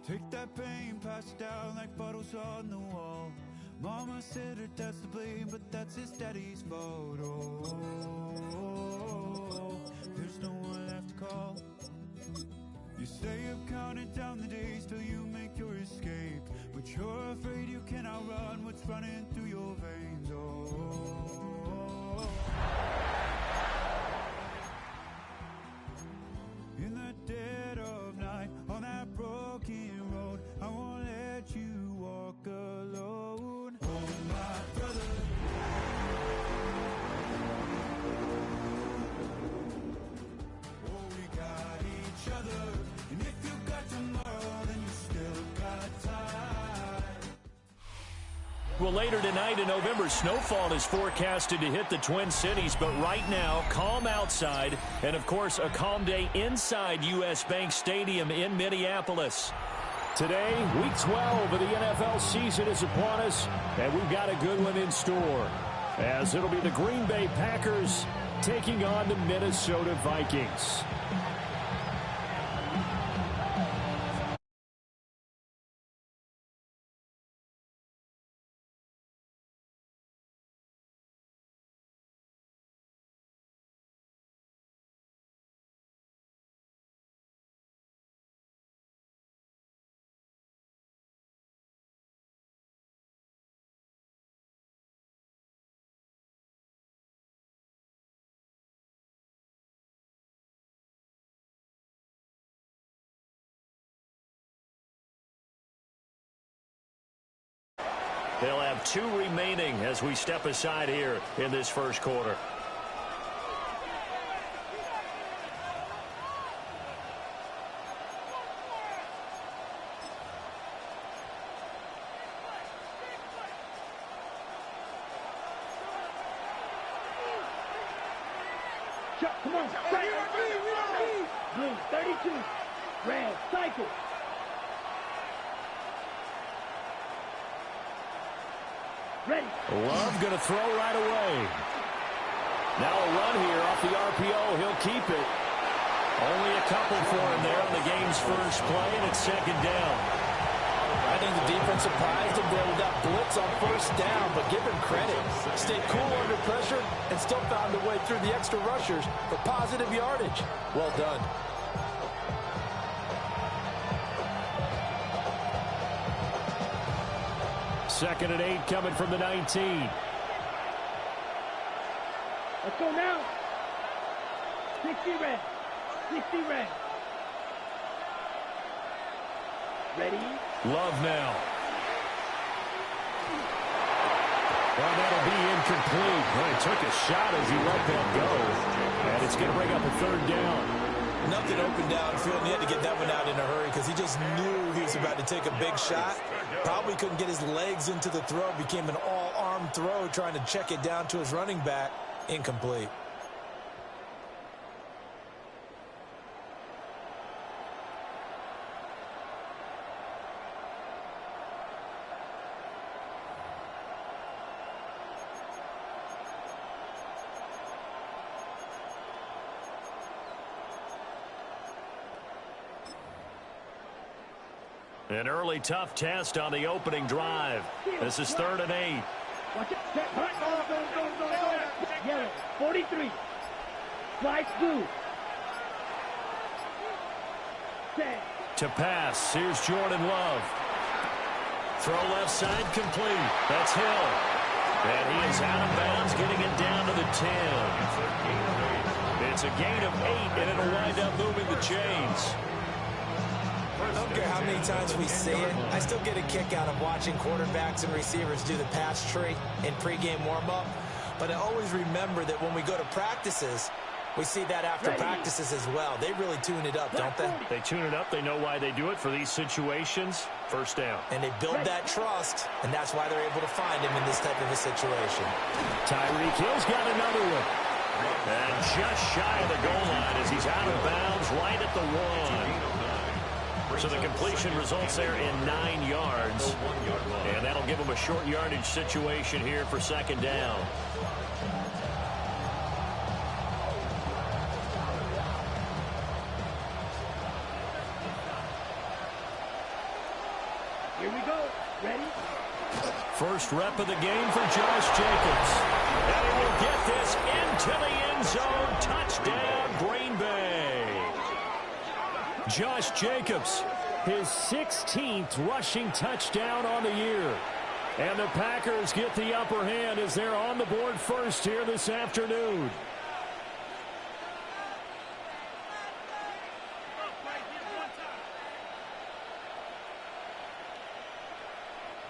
Take that pain, pass it down like photos on the wall. Mama said her dad's to blame, but that's his daddy's fault. Oh, there's no one left to call. You stay up counting down the days till you make your escape, but you're afraid you can outrun what's running through your veins. Oh, in the dead of night, on that broken road, I won't let you walk alone. Oh, my brother. Oh, we got each other. And if you got tomorrow, then you still got time. Well, later tonight, a November snowfall is forecasted to hit the Twin Cities, but right now, calm outside, and of course, a calm day inside U.S. Bank Stadium in Minneapolis. Today, Week 12 of the NFL season is upon us, and we've got a good one in store, as it'll be the Green Bay Packers taking on the Minnesota Vikings. They'll have 2 remaining as we step aside here in this first quarter. Come on, blue, 32, red, cycle. Ready. Love going to throw right away. Now a run here off the RPO. He'll keep it. Only a couple for him there on the game's first play, and it's second down. I think the defense surprised him there with that blitz on first down, but give him credit. Stayed cool under pressure and still found a way through the extra rushers for positive yardage. Well done. Second and 8 coming from the 19. Let's go now. 60 red. 60 red. Ready? Love now. Well, that'll be incomplete. Well, he took a shot as he let that go. And it's going to bring up a third down. Nothing open downfield, and he had to get that one out in a hurry because he just knew he was about to take a big shot. Probably couldn't get his legs into the throw. Became an all-arm throw trying to check it down to his running back. Incomplete. An early tough test on the opening drive. This is 3rd and 8. Watch it. Yellow. 43. Slice blue. Set. To pass. Here's Jordan Love. Throw left side complete. That's Hill. And he is out of bounds, getting it down to the 10. It's a gain of 8, and it'll wind up moving the chains. I don't care how many times we say it, I still get a kick out of watching quarterbacks and receivers do the pass tree in pregame warm-up. But I always remember that when we go to practices, we see that after practices as well. They really tune it up, don't they? They tune it up. They know why they do it for these situations. First down. And they build that trust, and that's why they're able to find him in this type of a situation. Tyreek Hill's got another one. And just shy of the goal line as he's out of bounds right at the 1. So the completion results there in 9 yards. And that'll give him a short yardage situation here for second down. Here we go. Ready? First rep of the game for Josh Jacobs. And he will get this into the end zone. Touchdown, Green Bay. Josh Jacobs, his 16th rushing touchdown on the year. And the Packers get the upper hand as they're on the board first here this afternoon.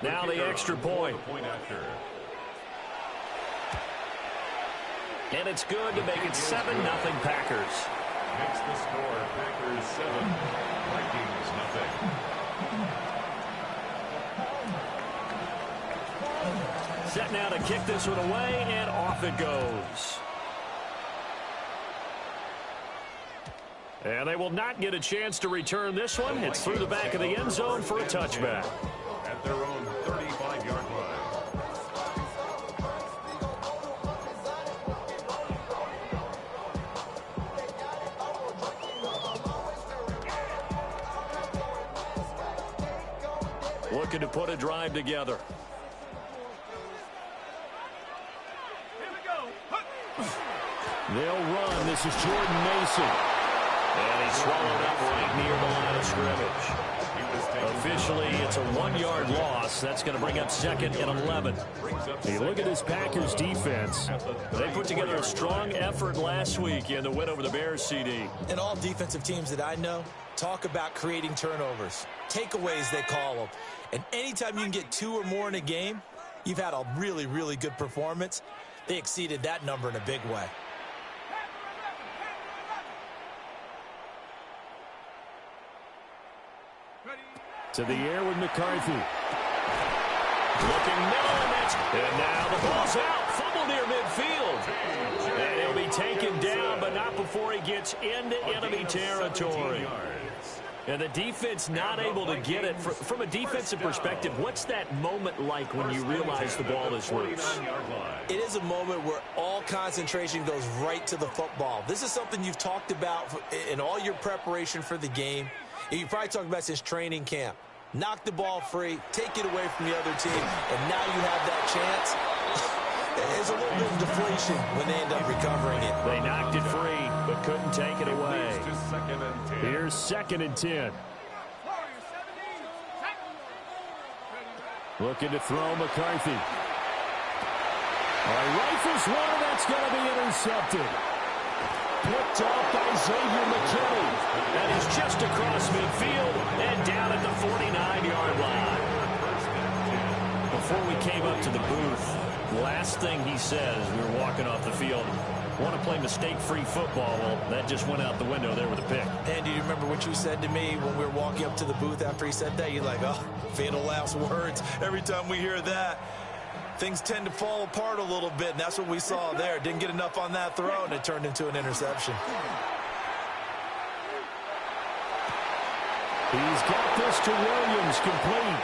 Now the extra point. And it's good to make it 7-0 Packers. Makes the score Packers 7, Vikings 0. Set now to kick this one away, and off it goes. And they will not get a chance to return this one. It's through the back of the end zone for a touchback. At their own 35-yard line. Looking to put a drive together. They'll run. This is Jordan Mason. And he's swallowed up right near the line of scrimmage. Officially, it's a 1-yard loss. That's going to bring up 2nd and 11. Hey, look at this Packers defense. They put together a strong effort last week in the win over the Bears, CD. And all defensive teams that I know talk about creating turnovers. Takeaways, they call them. And anytime you can get 2 or more in a game, you've had a really, really good performance. They exceeded that number in a big way. To the air with McCarthy. Looking middle, and now the ball's out. Fumble near midfield. And he'll be taken down, but not before he gets into enemy territory. And the defense not able to get it. From a defensive perspective, what's that moment like when you realize the ball is loose? It is a moment where all concentration goes right to the football. This is something you've talked about in all your preparation for the game. You probably talked about since training camp. Knock the ball free, take it away from the other team, and now you have that chance. There's a little bit of deflation when they end up recovering it. They knocked it free, but couldn't take it away. Here's 2nd and 10. Looking to throw McCarthy. Rifles one, that's going to be intercepted. Picked up by Xavier McKinney. And he's just across midfield and down at the 49-yard line. Before we came up to the booth, last thing he said as we were walking off the field, want to play mistake-free football. Well, that just went out the window there with a pick. And do you remember what you said to me when we were walking up to the booth after he said that? You're like, oh, fatal last words. Every time we hear that, things tend to fall apart a little bit, and that's what we saw there. Didn't get enough on that throw, and it turned into an interception. He's got this to Williams, complete.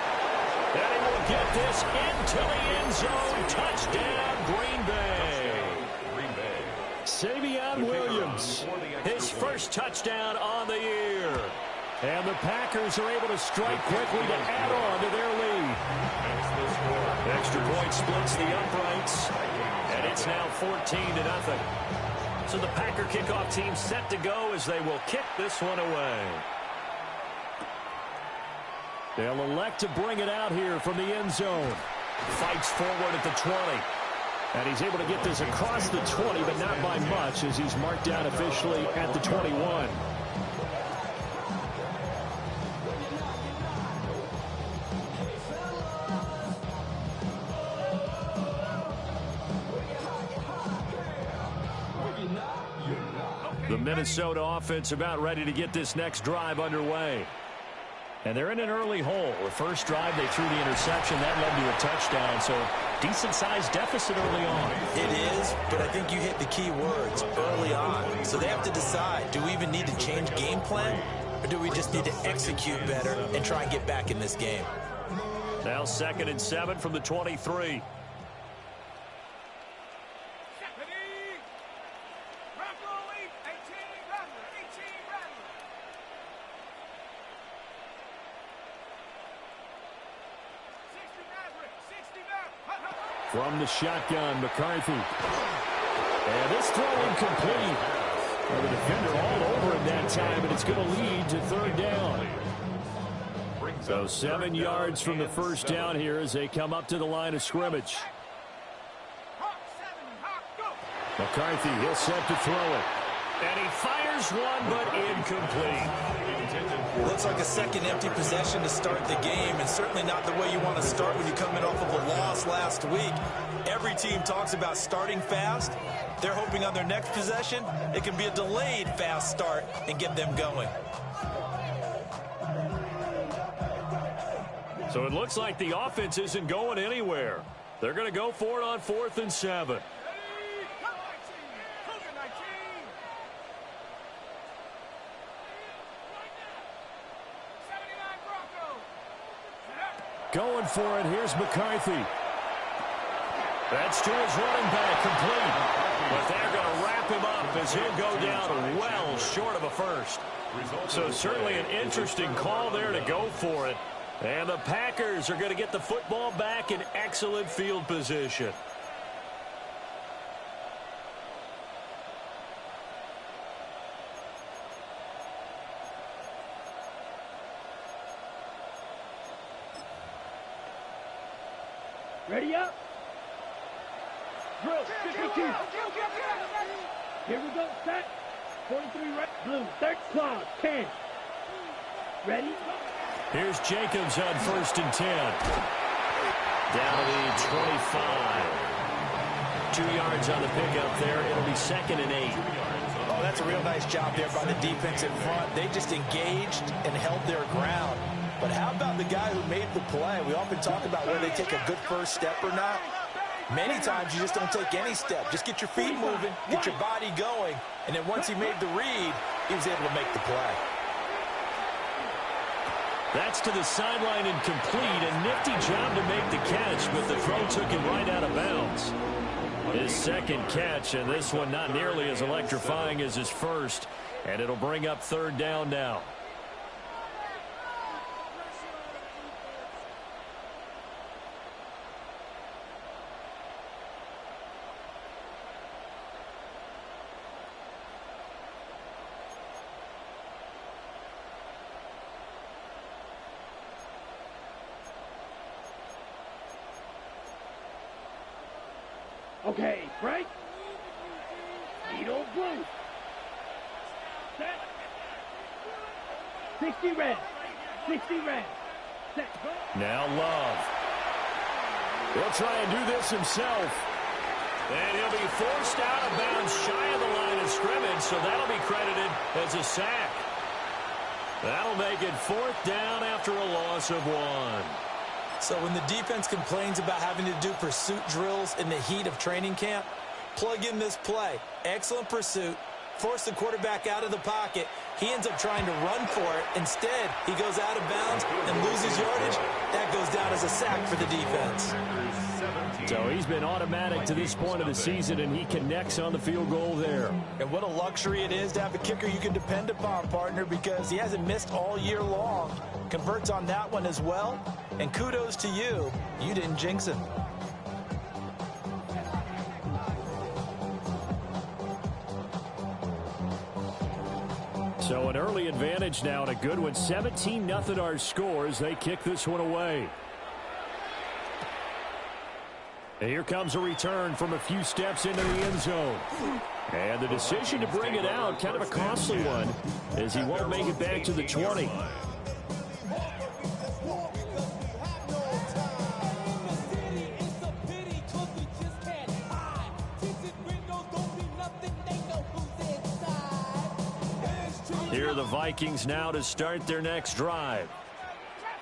And he will get this into the end zone. Touchdown, Green Bay. Savion Williams, his first touchdown on the year. And the Packers are able to strike quickly to add on to their lead. Extra point splits the uprights, and it's now 14-0. So the Packer kickoff team set to go as they will kick this one away. They'll elect to bring it out here from the end zone. Fights forward at the 20. And he's able to get this across the 20, but not by much, as he's marked down officially at the 21. The Minnesota offense about ready to get this next drive underway. And they're in an early hole. The first drive, they threw the interception. That led to a touchdown, so decent-sized deficit early on. It is, but I think you hit the key words early on. So they have to decide, do we even need to change game plan, or do we just need to execute better and try and get back in this game? Now 2nd and 7 from the 23. From the shotgun, McCarthy. And this throw incomplete. Well, the defender all over him that time, and it's going to lead to third down. So 7 yards from the first down here as they come up to the line of scrimmage. McCarthy, he'll set to throw it. And he fires one, but incomplete. Looks like a second empty possession to start the game, and certainly not the way you want to start when you're coming off of a loss last week. Every team talks about starting fast. They're hoping on their next possession, it can be a delayed fast start and get them going. So it looks like the offense isn't going anywhere. They're going to go for it on 4th and 7. Going for it. Here's McCarthy. That's to his running back, complete. But they're going to wrap him up as he'll go down well short of a first. So certainly an interesting call there to go for it. And the Packers are going to get the football back in excellent field position. Ready up. Drill, 52. Here we go, set. 43 right, blue, third cloud, 10. Ready? Here's Jacobs on 1st and 10. Down to the 25. 2 yards on the pickup there. It'll be 2nd and 8. Oh, that's a real nice job there by the defense in front. They just engaged and held their ground. But how about the guy who made the play? We often talk about whether they take a good first step or not. Many times you just don't take any step. Just get your feet moving, get your body going, and then once he made the read, he was able to make the play. That's to the sideline incomplete. A nifty job to make the catch, but the throw took him right out of bounds. His second catch, and this one not nearly as electrifying as his first. And it'll bring up 3rd down now. Okay, break. Needle blue. Set. 60 red. 60 red. Set. Now Love. He'll try and do this himself. And he'll be forced out of bounds shy of the line of scrimmage, so that'll be credited as a sack. That'll make it 4th down after a loss of 1. So when the defense complains about having to do pursuit drills in the heat of training camp, plug in this play. Excellent pursuit. Force the quarterback out of the pocket. He ends up trying to run for it. Instead, he goes out of bounds and loses yardage. That goes down as a sack for the defense. So he's been automatic to this point of the season, and he connects on the field goal there. And what a luxury it is to have a kicker you can depend upon, partner, because he hasn't missed all year long. Converts on that one as well. And kudos to you. You didn't jinx him. So an early advantage now and a good one. 17-0 our scores. They kick this one away. And here comes a return from a few steps into the end zone. And the decision to bring it out, kind of a costly one, as he won't make it back to the 20. Here are the Vikings now to start their next drive.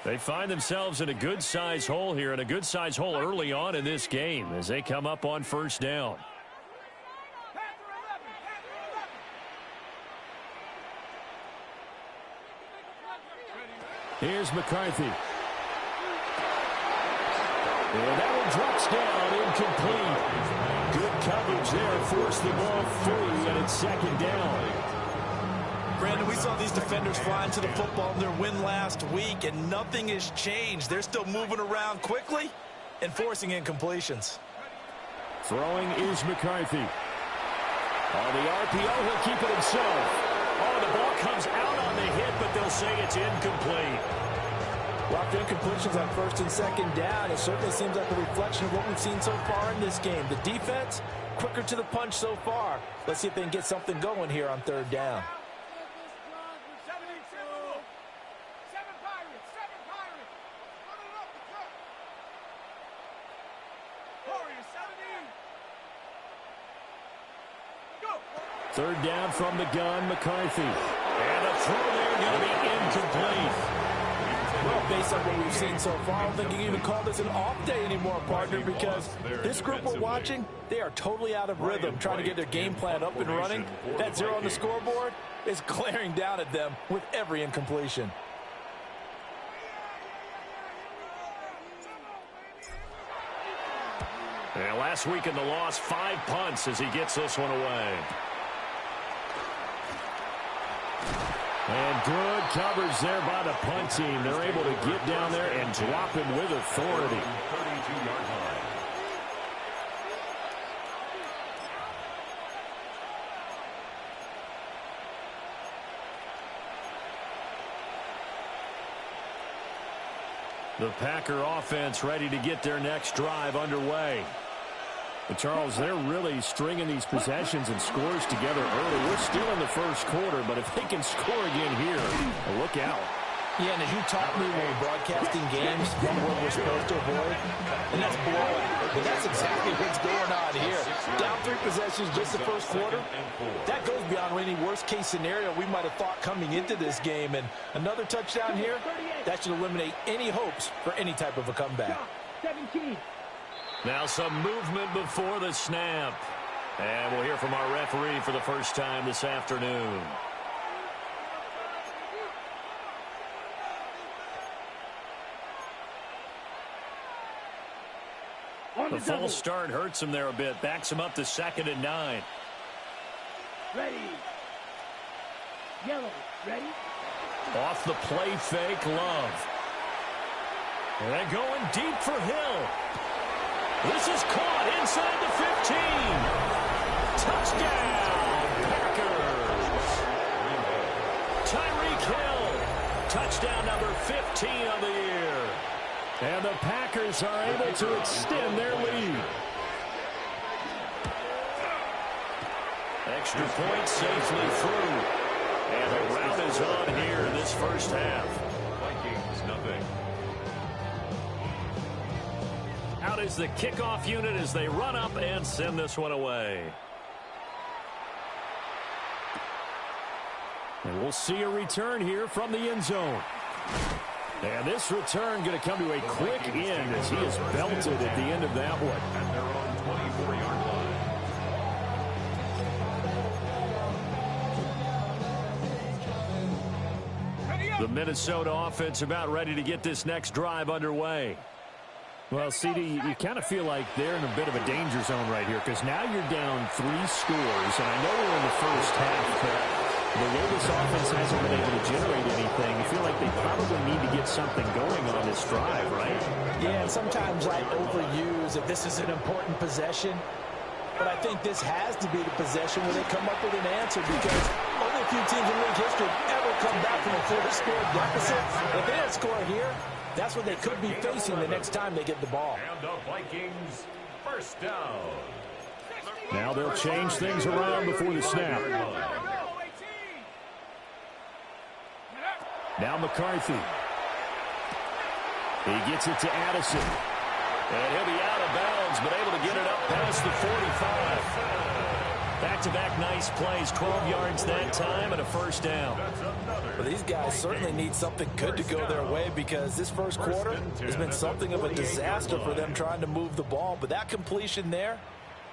They find themselves in a good-sized hole here, and a good-sized hole early on in this game as they come up on 1st down. Here's McCarthy. And that one drops down, incomplete. Good coverage there, forced the ball free, and it's 2nd down. Brandon, we saw these defenders flying to the football in their win last week, and nothing has changed. They're still moving around quickly and forcing incompletions. Throwing is McCarthy. On the RPO, he'll keep it himself. Oh, the ball comes out on the hit, but they'll say it's incomplete. Lots of incompletions on first and second down. It certainly seems like a reflection of what we've seen so far in this game. The defense, quicker to the punch so far. Let's see if they can get something going here on third down. Third down from the gun, McCarthy. And a throw there going to be incomplete. Well, based on what we've seen so far, I don't think you can even call this an off day anymore, partner, because this group we're watching, they are totally out of rhythm, trying to get their game plan up and running. That 0 on the scoreboard is glaring down at them with every incompletion. And last week in the loss, 5 punts as he gets this one away. And good coverage there by the punt team. They're able to get down there and drop him with authority. 32-yard line. The Packer offense ready to get their next drive underway. But Charles, they're really stringing these possessions and scores together early. We're still in the first quarter, but if they can score again here, look out. Yeah, and as you taught me when we're broadcasting games, one word we're supposed to avoid, and that's blowout. But that's exactly what's going on here. Down 3 possessions just the first quarter. That goes beyond any worst-case scenario we might have thought coming into this game. And another touchdown here, that should eliminate any hopes for any type of a comeback. 17. Now some movement before the snap. And we'll hear from our referee for the first time this afternoon. The false start hurts him there a bit. Backs him up to 2nd and 9. Ready. Yellow. Ready. Off the play fake, Love. And they're going deep for Hill. This is caught inside the 15. Touchdown, Packers. Tyreek Hill. Touchdown number 15 of the year. And the Packers are able to extend their lead. Extra point safely through. And the rout is on here in this first half. Vikings, nothing. Out is the kickoff unit as they run up and send this one away. And we'll see a return here from the end zone. And this return going to come to a quick end as he is belted at the end of that one. At their own 24-yard line. The Minnesota offense about ready to get this next drive underway. Well, CD, you kind of feel like they're in a bit of a danger zone right here because now you're down 3 scores. And I know we're in the first half, but the way this offense hasn't been able to generate anything, I feel like they probably need to get something going on this drive, right? Yeah, and sometimes I overuse that this is an important possession. But I think this has to be the possession where they come up with an answer because only a few teams in league history ever come back from a 4-score deficit. If they don't score here, that's what they could be facing the next time they get the ball. And the Vikings, first down. Now they'll change things around before the snap. Now McCarthy. He gets it to Addison. And he'll be out of bounds, but able to get it up past the 45. Back-to-back nice plays, 12 yards that time and a first down. Well, these guys certainly need something good to go their way because this first quarter has been something of a disaster for them trying to move the ball. But that completion there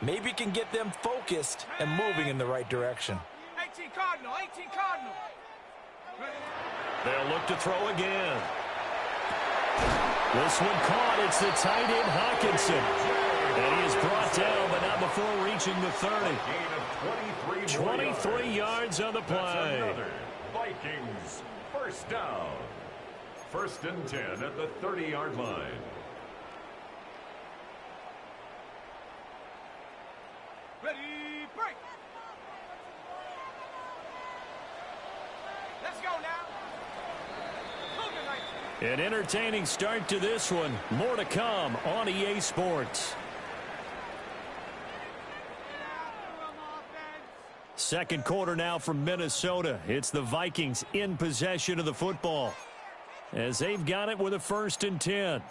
maybe can get them focused and moving in the right direction. 18 Cardinal, 18 Cardinal. They'll look to throw again. This one caught. It's the tight end Hawkinson. And he is brought down, but not before reaching the 30. 23 yards on the play. Vikings, first down. 1st and 10 at the 30-yard line. An entertaining start to this one. More to come on EA Sports. Second quarter now from Minnesota. It's the Vikings in possession of the football as they've got it with a 1st and 10.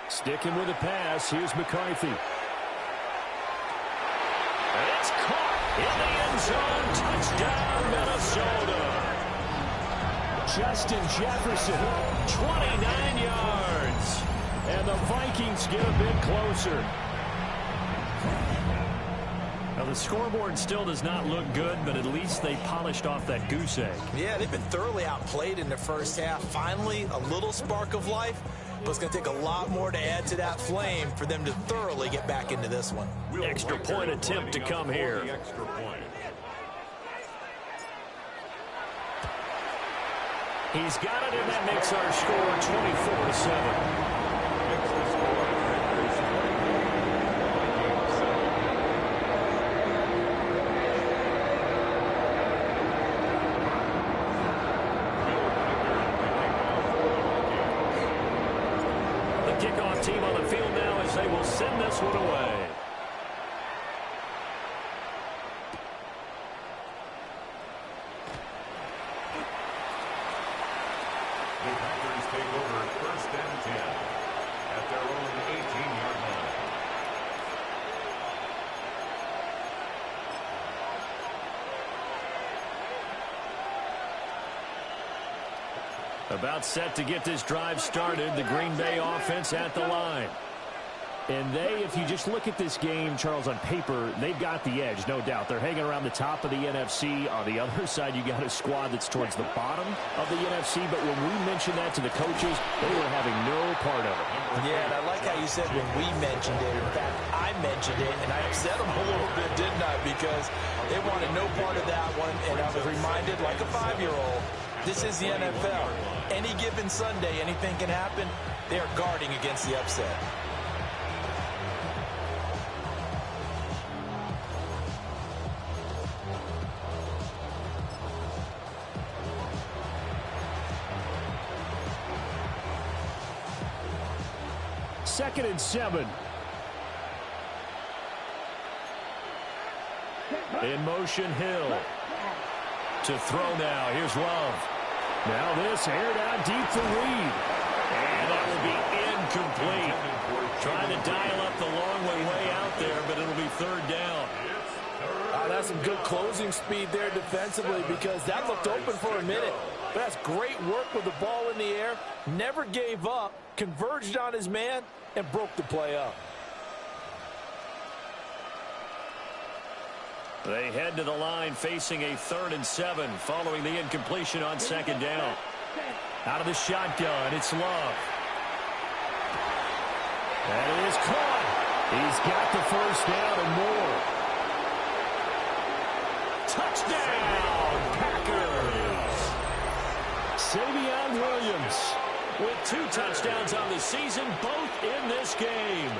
Sticking with the pass. Here's McCarthy. It's caught in the end zone. Touchdown, Minnesota. Justin Jefferson, 29 yards. And the Vikings get a bit closer. Now, the scoreboard still does not look good, but at least they polished off that goose egg. Yeah, they've been thoroughly outplayed in the first half. Finally, a little spark of life. But it's going to take a lot more to add to that flame for them to thoroughly get back into this one. Extra point attempt to come here. He's got it, and that makes our score 24-7. Kickoff team on the field now as they will send this one away. The Packers take over 1st and 10 at their own 18-yard line. About set to get this drive started. The Green Bay offense at the line. And they, if you just look at this game, Charles, on paper, they've got the edge, no doubt. They're hanging around the top of the NFC. On the other side, you got a squad that's towards the bottom of the NFC. But when we mentioned that to the coaches, they were having no part of it. Yeah, and I like how you said when we mentioned it. In fact, I mentioned it, and I upset them a little bit, didn't I? Because they wanted no part of that one. And I was reminded, like a 5-year-old, this is the NFL. Any given Sunday, anything can happen. They are guarding against the upset. Second and 7. In motion, Hill. To throw now. Here's Love. Now this aired out deep for Reed. And that will be incomplete. Trying to dial up the long way out there, but it'll be 3rd down. That's some good closing speed there defensively because that looked open for a minute. But that's great work with the ball in the air. Never gave up, converged on his man, and broke the play up. They head to the line facing a 3rd and 7 following the incompletion on 2nd down. Out of the shotgun, it's Love. That is caught. He's got the 1st down and more. Touchdown, Packers. Savion Williams with 2 touchdowns on the season, both in this game.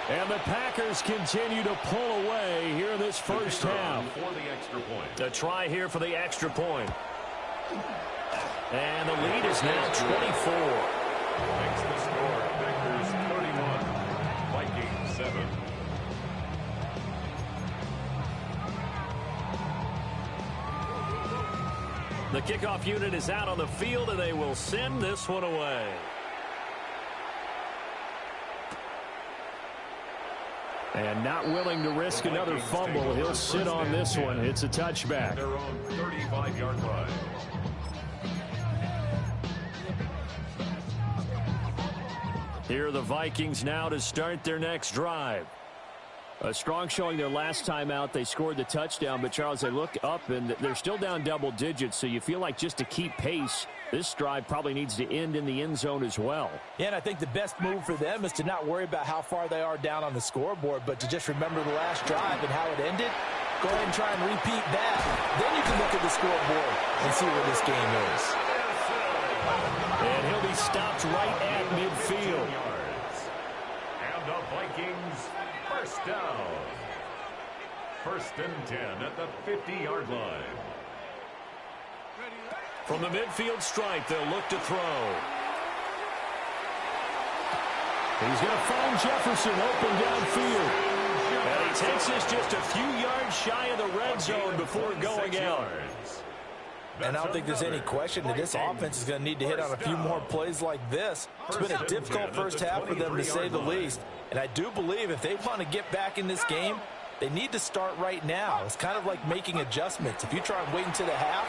And the Packers continue to pull away here in this first half. For the extra point. A try here for the extra point. And the lead is now 24. Makes the score Packers 31, Vikings 7. The kickoff unit is out on the field, and they will send this one away. And not willing to risk another fumble, he'll sit on this one. It's a touchback. Their own 35-yard line. Here are the Vikings now to start their next drive. A strong showing their last time out. They scored the touchdown, but Charles, they look up and they're still down double digits, so you feel like just to keep pace, This drive probably needs to end in the end zone as well. Yeah, and I think the best move for them is to not worry about how far they are down on the scoreboard, but to just remember the last drive and how it ended. Go ahead and try and repeat that. Then you can look at the scoreboard and see where this game is. And he'll be stopped right at midfield. And the Vikings first down. 1st and 10 at the 50-yard line. From the midfield stripe, they'll look to throw. He's going to find Jefferson open downfield. And he takes this just a few yards shy of the red zone before going out. And I don't think there's any question that this offense is going to need to hit on a few more plays like this. It's been a difficult first half for them, to say the least. And I do believe if they want to get back in this game, they need to start right now. It's kind of like making adjustments. If you try and wait until the half,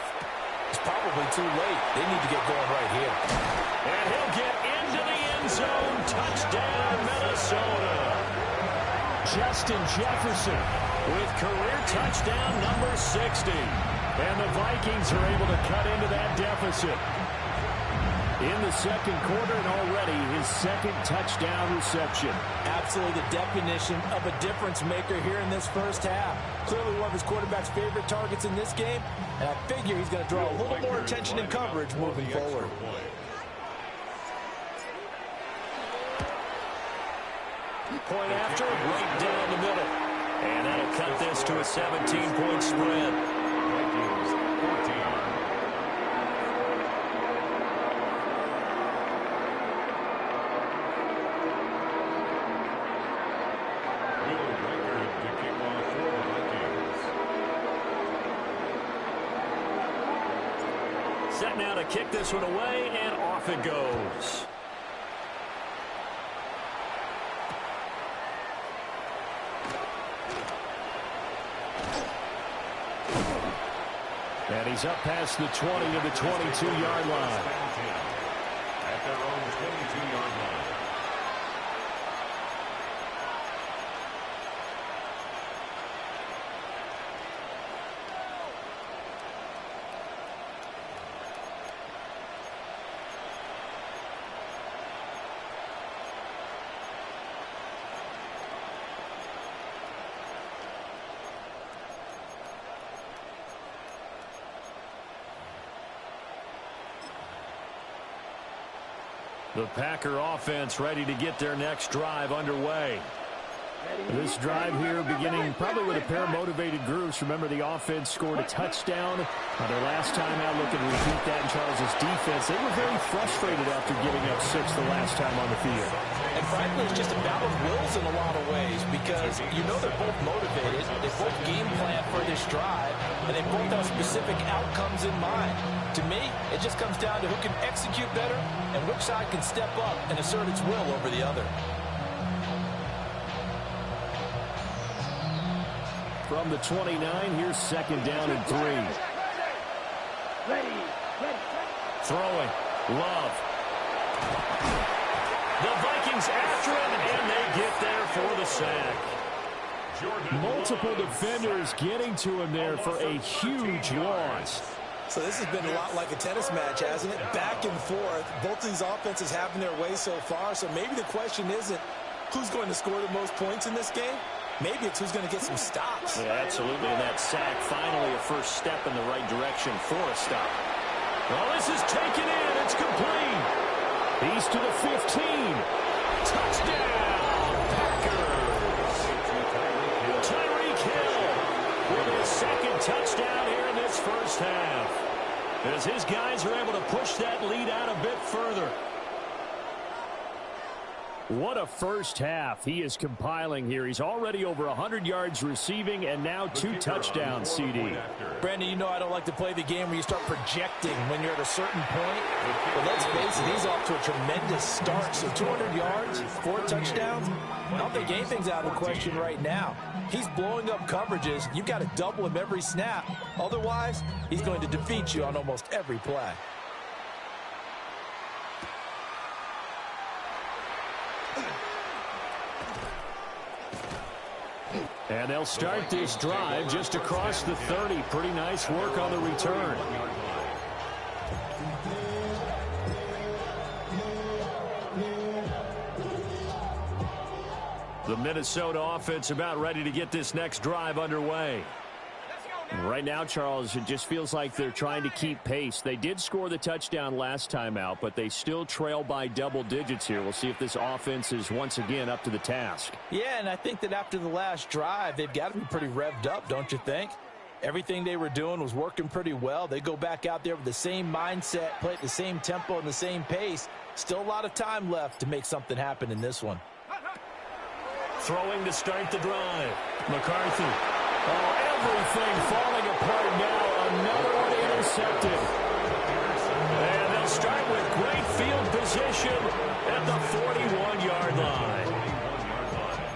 it's probably too late. They need to get going right here. And he'll get into the end zone. Touchdown, Minnesota. Justin Jefferson with career touchdown number 60. And the Vikings are able to cut into that deficit. In the second quarter, and already his second touchdown reception. Absolutely the definition of a difference maker here in this first half. Clearly one of his quarterback's favorite targets in this game, and I figure he's going to draw a little more attention and coverage moving forward. Point after, right down the middle. And that'll cut this to a 17-point spread. Vikings 14. Set now to kick this one away, and off it goes. And he's up past the 20 to the 22-yard line. At their own 22-yard line. The Packer offense ready to get their next drive underway. This drive here beginning probably with a pair of motivated groups. Remember, the offense scored a touchdown. Their last time out, looking to repeat that in Charles' defense. They were very frustrated after giving up 6 the last time on the field. And frankly, it's just a battle of wills in a lot of ways, because you know they're both motivated. They both game plan for this drive, and they both have specific outcomes in mind. To me, it just comes down to who can execute better and which side can step up and assert its will over the other. From the 29, here's 2nd down and 3. Throwing. Love. The Vikings after him, and they get there for the sack. Multiple defenders getting to him there for a huge loss. So this has been a lot like a tennis match, hasn't it? Back and forth. Both of these offenses having their way so far. So maybe the question isn't who's going to score the most points in this game. Maybe it's who's going to get some stops. Yeah, absolutely. And that sack, finally a first step in the right direction for a stop. Well, this is taken in. It's complete. He's to the 15. Touchdown, Packers. Tyreek Hill with his second touchdown here in this first half, as his guys are able to push that lead out a bit further. What a first half he is compiling here. He's already over 100 yards receiving and now 2 touchdowns, CD. Brandon, you know I don't like to play the game where you start projecting when you're at a certain point. But let's face it, he's off to a tremendous start. So 200 yards, 4 touchdowns. I don't think anything's out of the question right now. He's blowing up coverages. You've got to double him every snap. Otherwise, he's going to defeat you on almost every play. And they'll start this drive just across the 30. Pretty nice work on the return. Minnesota offense about ready to get this next drive underway. Right now, Charles, it just feels like they're trying to keep pace. They did score the touchdown last time out, but they still trail by double digits here. We'll see if this offense is once again up to the task. Yeah, and I think that after the last drive, they've got to be pretty revved up, don't you think? Everything they were doing was working pretty well. They go back out there with the same mindset, play at the same tempo and the same pace. Still a lot of time left to make something happen in this one. Throwing to start the drive. McCarthy. Oh, everything falling apart now. Another one intercepted. And they'll start with great field position at the 41-yard line.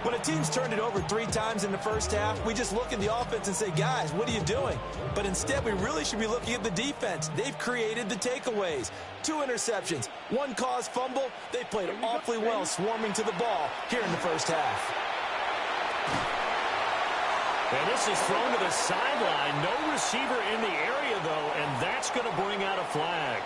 When a team's turned it over 3 times in the first half, we just look at the offense and say, guys, what are you doing? But instead, we really should be looking at the defense. They've created the takeaways. 2 interceptions, 1 caused fumble. They played awfully well swarming to the ball here in the first half. And this is thrown to the sideline. No receiver in the area, though, and that's going to bring out a flag.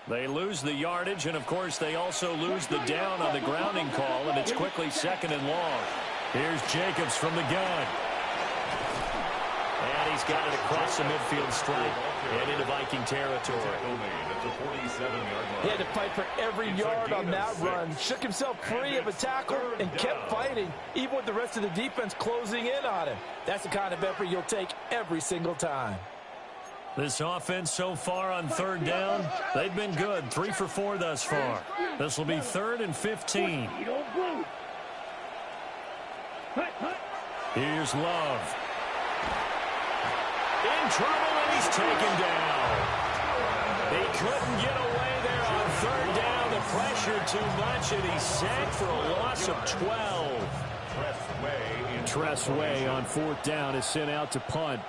They lose the yardage, and, of course, they also lose the down on the grounding call, and it's quickly 2nd and long. Here's Jacobs from the gun. And he's got it across the midfield stripe and into Viking territory. He had to fight for every yard on that run. Shook himself free of a tackle and kept fighting, even with the rest of the defense closing in on him. That's the kind of effort you'll take every single time. This offense so far on 3rd down, they've been good. 3 for 4 thus far. This will be 3rd and 15. Here's Love. In trouble, and he's taken down. He couldn't get away there on 3rd down. The pressure too much, and he's sacked for a loss of 12. Tressway on 4th down is sent out to punt.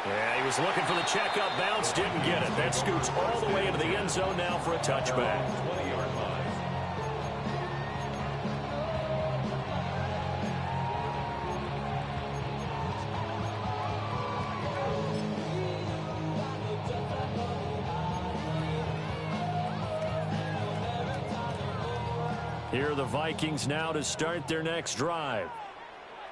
Yeah, he was looking for the checkup bounce, didn't get it. That scoots all the way into the end zone now for a touchback. Here are the Vikings now to start their next drive.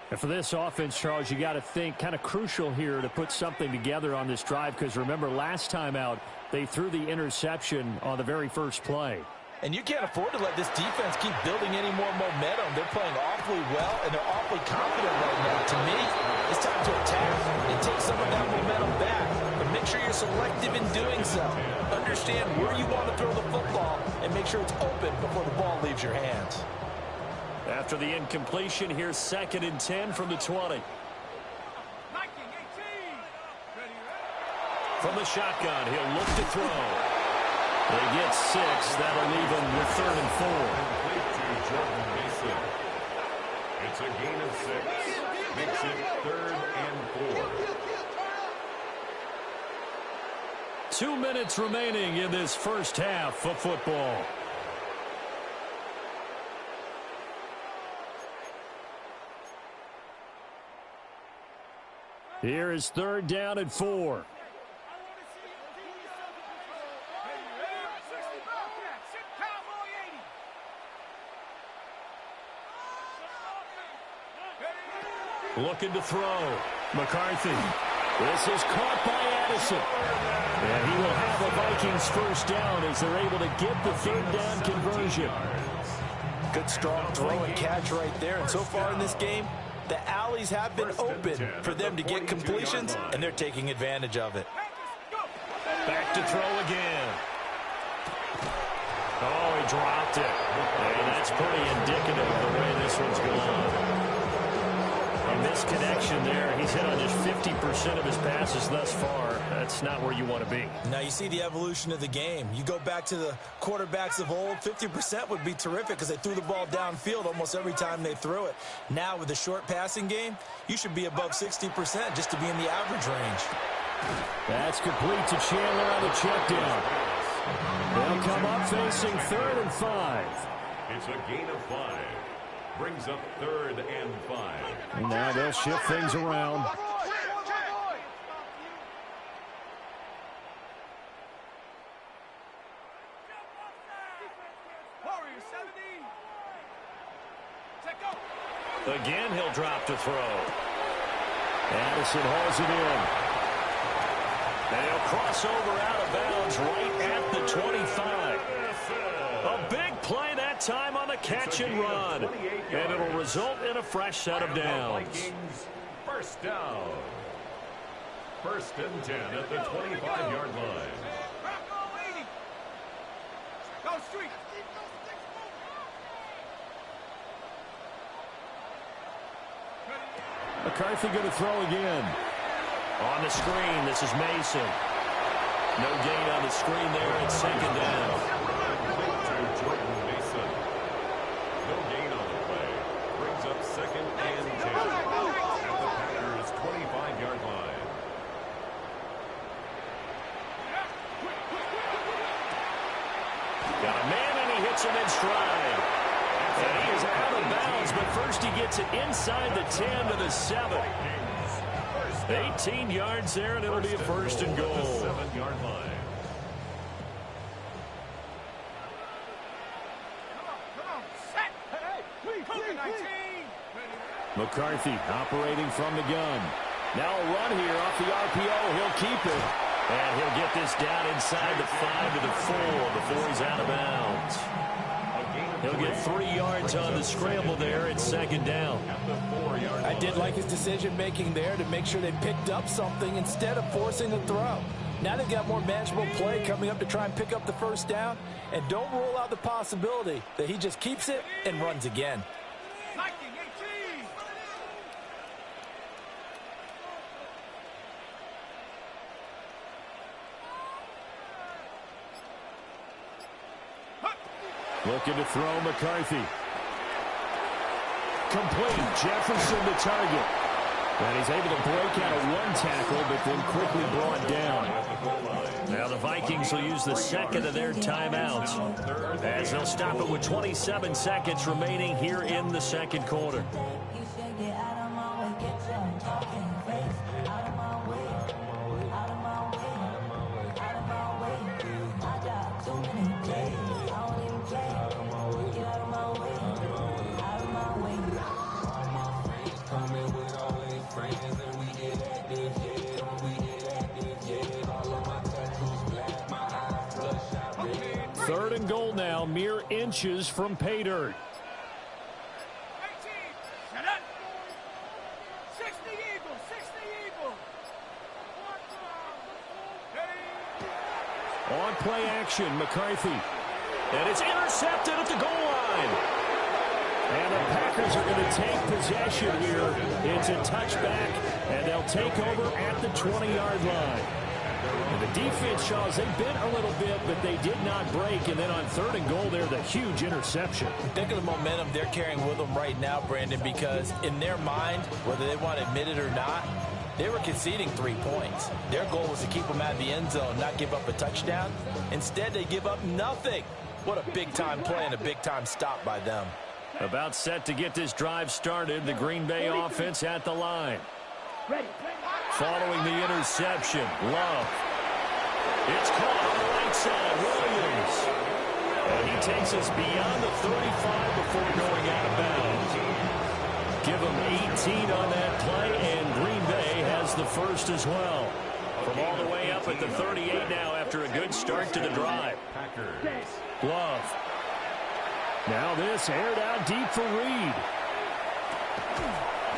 And for this offense, Charles, you got to think kind of crucial here to put something together on this drive, because remember last time out they threw the interception on the very first play. And you can't afford to let this defense keep building any more momentum. They're playing awfully well, and they're awfully confident right now. To me, it's time to attack and take some of that momentum back. But make sure you're selective in doing so. Understand where you want to throw the football and make sure it's open before the ball leaves your hands. After the incompletion, here's 2nd and 10 from the 20. From the shotgun, he'll look to throw. They get 6. That'll leave him with 3rd and 4. It's a gain of 6. Makes it 3rd and 4. 2 minutes remaining in this first half of football. Here is 3rd down and 4. Looking to throw. McCarthy. This is caught by Addison. And he will have the Vikings first down as they're able to get the 3rd down conversion. Good, strong throw and catch right there. And so far in this game, the alleys have been open for them to get completions, and they're taking advantage of it. Back to throw again. Oh, he dropped it. And that's pretty indicative of the way this one's going. A misconnection there. He's hit on just 50% of his passes thus far. That's not where you want to be. Now you see the evolution of the game. You go back to the quarterbacks of old, 50% would be terrific because they threw the ball downfield almost every time they threw it. Now with the short passing game, you should be above 60% just to be in the average range. That's complete to Chandler on the check down. They'll come up facing 3rd and 5. It's a gain of 5. Brings up 3rd and 5. And now they'll shift things around. Again, he'll drop to throw. Addison hauls it in. They'll cross over out of bounds right at the 25. A big play that time on the catch and run. And it'll result in a fresh set of downs. First down. 1st and 10 at the 25-yard line. Go street. McCarthy going to throw again. On the screen, this is Mason. No gain on the screen there at 2nd down. Mason. No gain on the play. Brings up 2nd and 10 at the Packers' 25-yard line. Got a man and he hits him in stride. And he is out of bounds, but first he gets it inside the 10 to the 7. 18 yards there, and it'll be a 1st and goal. 7-yard line. McCarthy operating from the gun. Now a run here off the RPO. He'll keep it. And he'll get this down inside the 5 to the 4 before he's out of bounds. He'll get 3 yards on the scramble there at 2nd down. I did like his decision-making there to make sure they picked up something instead of forcing a throw. Now they've got more manageable play coming up to try and pick up the 1st down. And don't rule out the possibility that he just keeps it and runs again. Looking to throw McCarthy. Complete. Jefferson the target. And he's able to break out of 1 tackle, but then quickly brought down. Now the Vikings will use the 2nd of their timeouts as they'll stop it with 27 seconds remaining here in the 2nd quarter. Third and goal now, mere inches from pay dirt. On play action, McCarthy. And it's intercepted at the goal line. And the Packers are going to take possession here. It's a touchback, and they'll take over at the 20-yard line. And the defense, Shaws, they bent a little bit, but they did not break. And then on 3rd and goal there, the huge interception. Think of the momentum they're carrying with them right now, Brandon, because in their mind, whether they want to admit it or not, they were conceding 3 points. Their goal was to keep them out of the end zone, not give up a touchdown. Instead, they give up nothing. What a big-time play and a big-time stop by them. About set to get this drive started, the Green Bay offense at the line. Following the interception, Love. It's caught on the right side, Williams. And he takes us beyond the 35 before going out of bounds. Give him 18 on that play, and Green Bay has the 1st as well. From all the way up at the 38 now after a good start to the drive. Love. Now this aired out deep for Reed.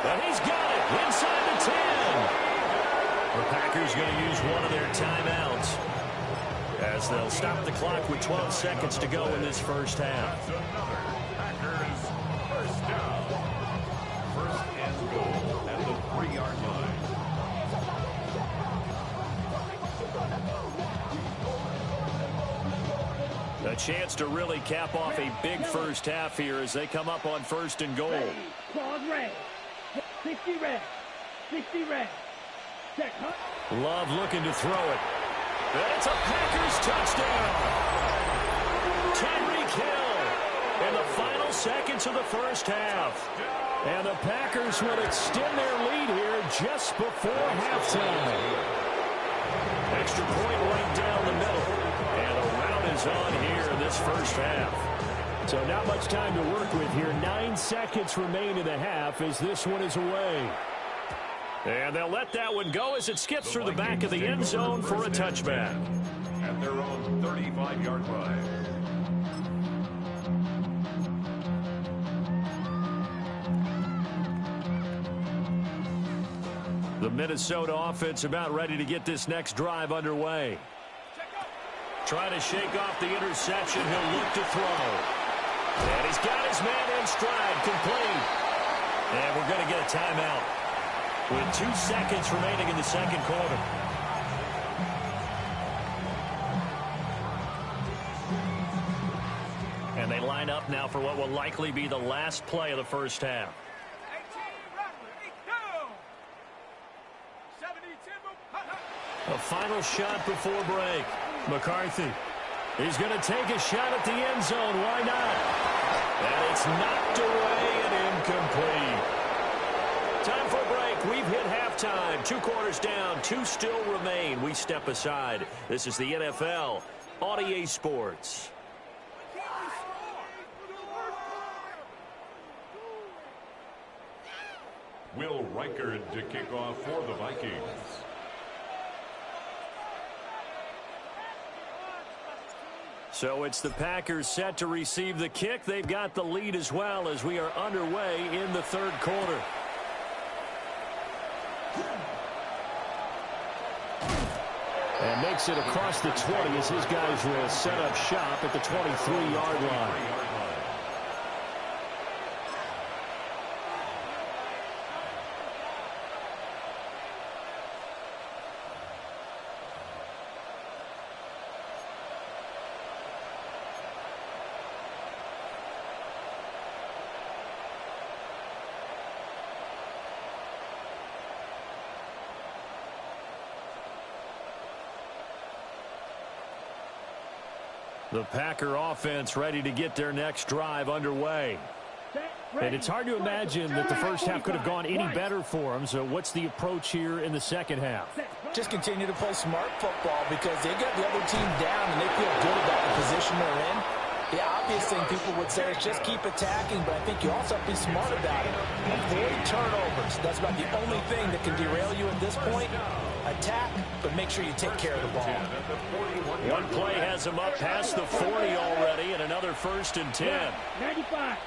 And he's got it inside the 10. The Packers going to use one of their timeouts as they'll stop the clock with 12 seconds to go in this first half. That's another Packers first down. First and goal at the 3-yard line. A chance to really cap off a big first half here as they come up on first and goal. Clause red. 60 red. 60 red. Check, huh? Love looking to throw it. And it's a Packers touchdown. Tyreek Hill in the final seconds of the first half. And the Packers will extend their lead here just before halftime. Extra point right down the middle. And a rout is on here in this first half. So not much time to work with here. 9 seconds remain in the half as this one is away. And they'll let that one go as it skips through the back of the end zone for a touchback. At their own 35-yard line. The Minnesota offense about ready to get this next drive underway. Trying to shake off the interception. He'll look to throw. And he's got his man in stride, complete. And we're going to get a timeout with 2 seconds remaining in the second quarter. And they line up now for what will likely be the last play of the first half. A final shot before break. McCarthy. He's going to take a shot at the end zone. Why not? And it's knocked away and incomplete. Time for a break. We've hit halftime. 2 quarters down. 2 still remain. We step aside. This is the NFL on EA Sports. Will Reichard to kick off for the Vikings. So it's the Packers set to receive the kick. They've got the lead as well as we are underway in the third quarter. And makes it across the 20 as his guys will set up shop at the 23-yard line. The Packer offense ready to get their next drive underway. And it's hard to imagine that the first half could have gone any better for them. So what's the approach here in the second half? Just continue to play smart football because they got the other team down and they feel good about the position they're in. The obvious thing people would say is just keep attacking, but I think you also have to be smart about it. Avoid turnovers. That's about the only thing that can derail you at this point. Attack, but make sure you take care of the ball. One play has him up past the 40 already, and another 1st and 10. 95.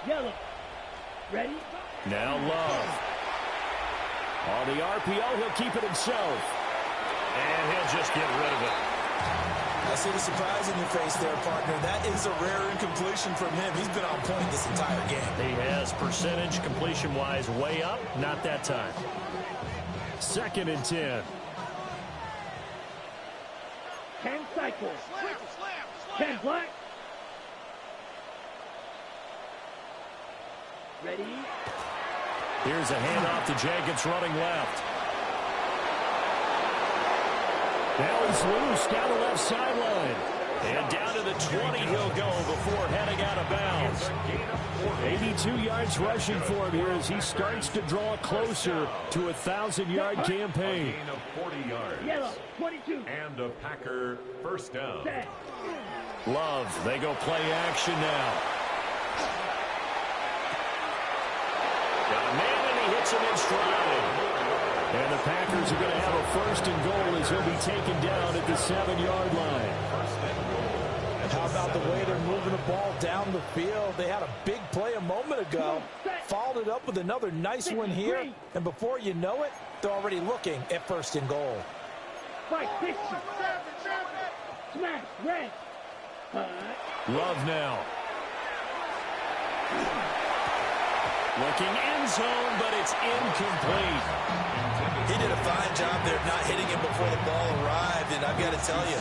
Yellow. Ready? Now Love. On the RPO, he'll keep it himself. And he'll just get rid of it. I see the surprise in your face there, partner. That is a rare incompletion from him. He's been on point this entire game. He has percentage completion-wise way up. Not that time. 2nd and 10. 10 cycles. 10 black. Ready? Here's a handoff to Jacobs running left. Now he's loose down the left sideline. And down to the 20 he'll go before heading out of bounds. 82 yards rushing for him here as he starts to draw closer to a 1,000-yard campaign. A gain of 40 yards. Yellow, 22. And a Packer first down. Love, they go play action now. Got a man and he gets him in stride. And the Packers are going to have a 1st and goal as he'll be taken down at the 7-yard line. How about the way they're moving the ball down the field? They had a big play a moment ago, followed it up with another nice one here, and before you know it, they're already looking at 1st and goal. Fight, picture. Smash, red. Love now. Looking end zone, but it's incomplete. He did a fine job there of not hitting him before the ball arrived, and I've got to tell you,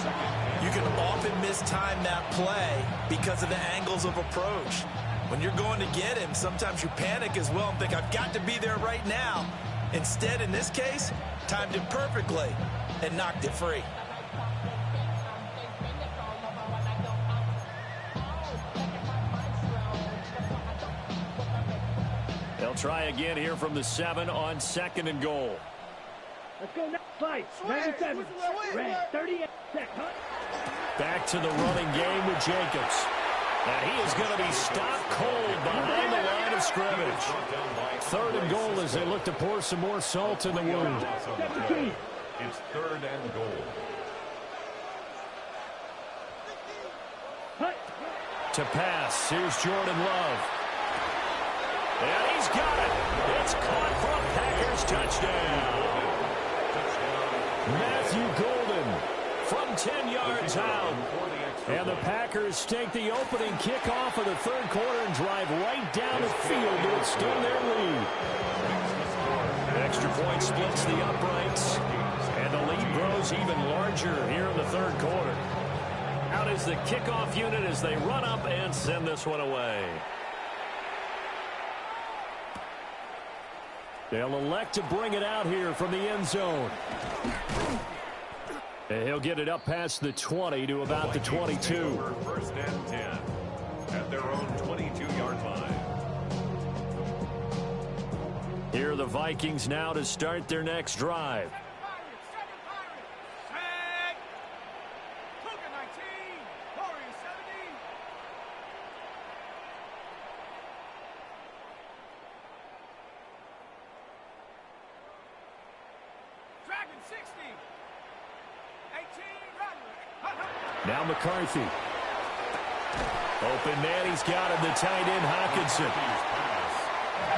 you can often mistime that play because of the angles of approach. When you're going to get him, sometimes you panic as well and think, I've got to be there right now. Instead, in this case, timed it perfectly and knocked it free. They'll try again here from the 7 on 2nd and goal. Let's go next fight. 97. Red, 38. Back to the running game with Jacobs. And he is going to be stopped cold behind the line of scrimmage. 3rd and goal as they look to pour some more salt in the wound. It's 3rd and goal. To pass, here's Jordan Love. And he's got it. It's caught for a Packers touchdown. Matthew Golden from 10 yards out. And the Packers take the opening kickoff of the 3rd quarter and drive right down the field to extend their lead. Extra point splits the uprights. And the lead grows even larger here in the 3rd quarter. Out is the kickoff unit as they run up and send this one away. They'll elect to bring it out here from the end zone. And he'll get it up past the 20 to about the 22. 1st and 10 at their own 22-yard line. Here are the Vikings now to start their next drive. Now McCarthy. Open man, he's got him, the tight end Hawkinson.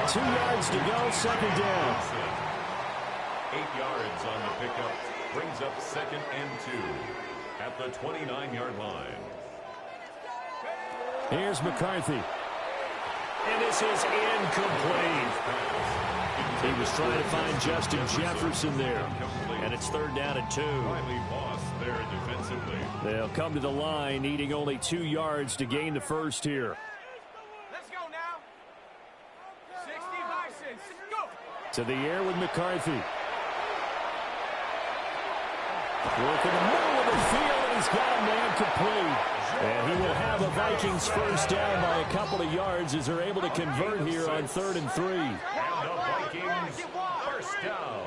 2 yards to go, 2nd down. 8 yards on the pickup, brings up 2nd and 2 at the 29-yard line. Here's McCarthy. And this is incomplete. He was trying to find Justin Jefferson there. And it's 3rd down and 2. There defensively. They'll come to the line, needing only 2 yards to gain the 1st here. Let's go now. 65, go. To the air with McCarthy. Working the middle of the field, and he's got a man complete. And he will have a Vikings 1st down by a couple of yards as they're able to convert here on 3rd and 3. And the Vikings 1st down.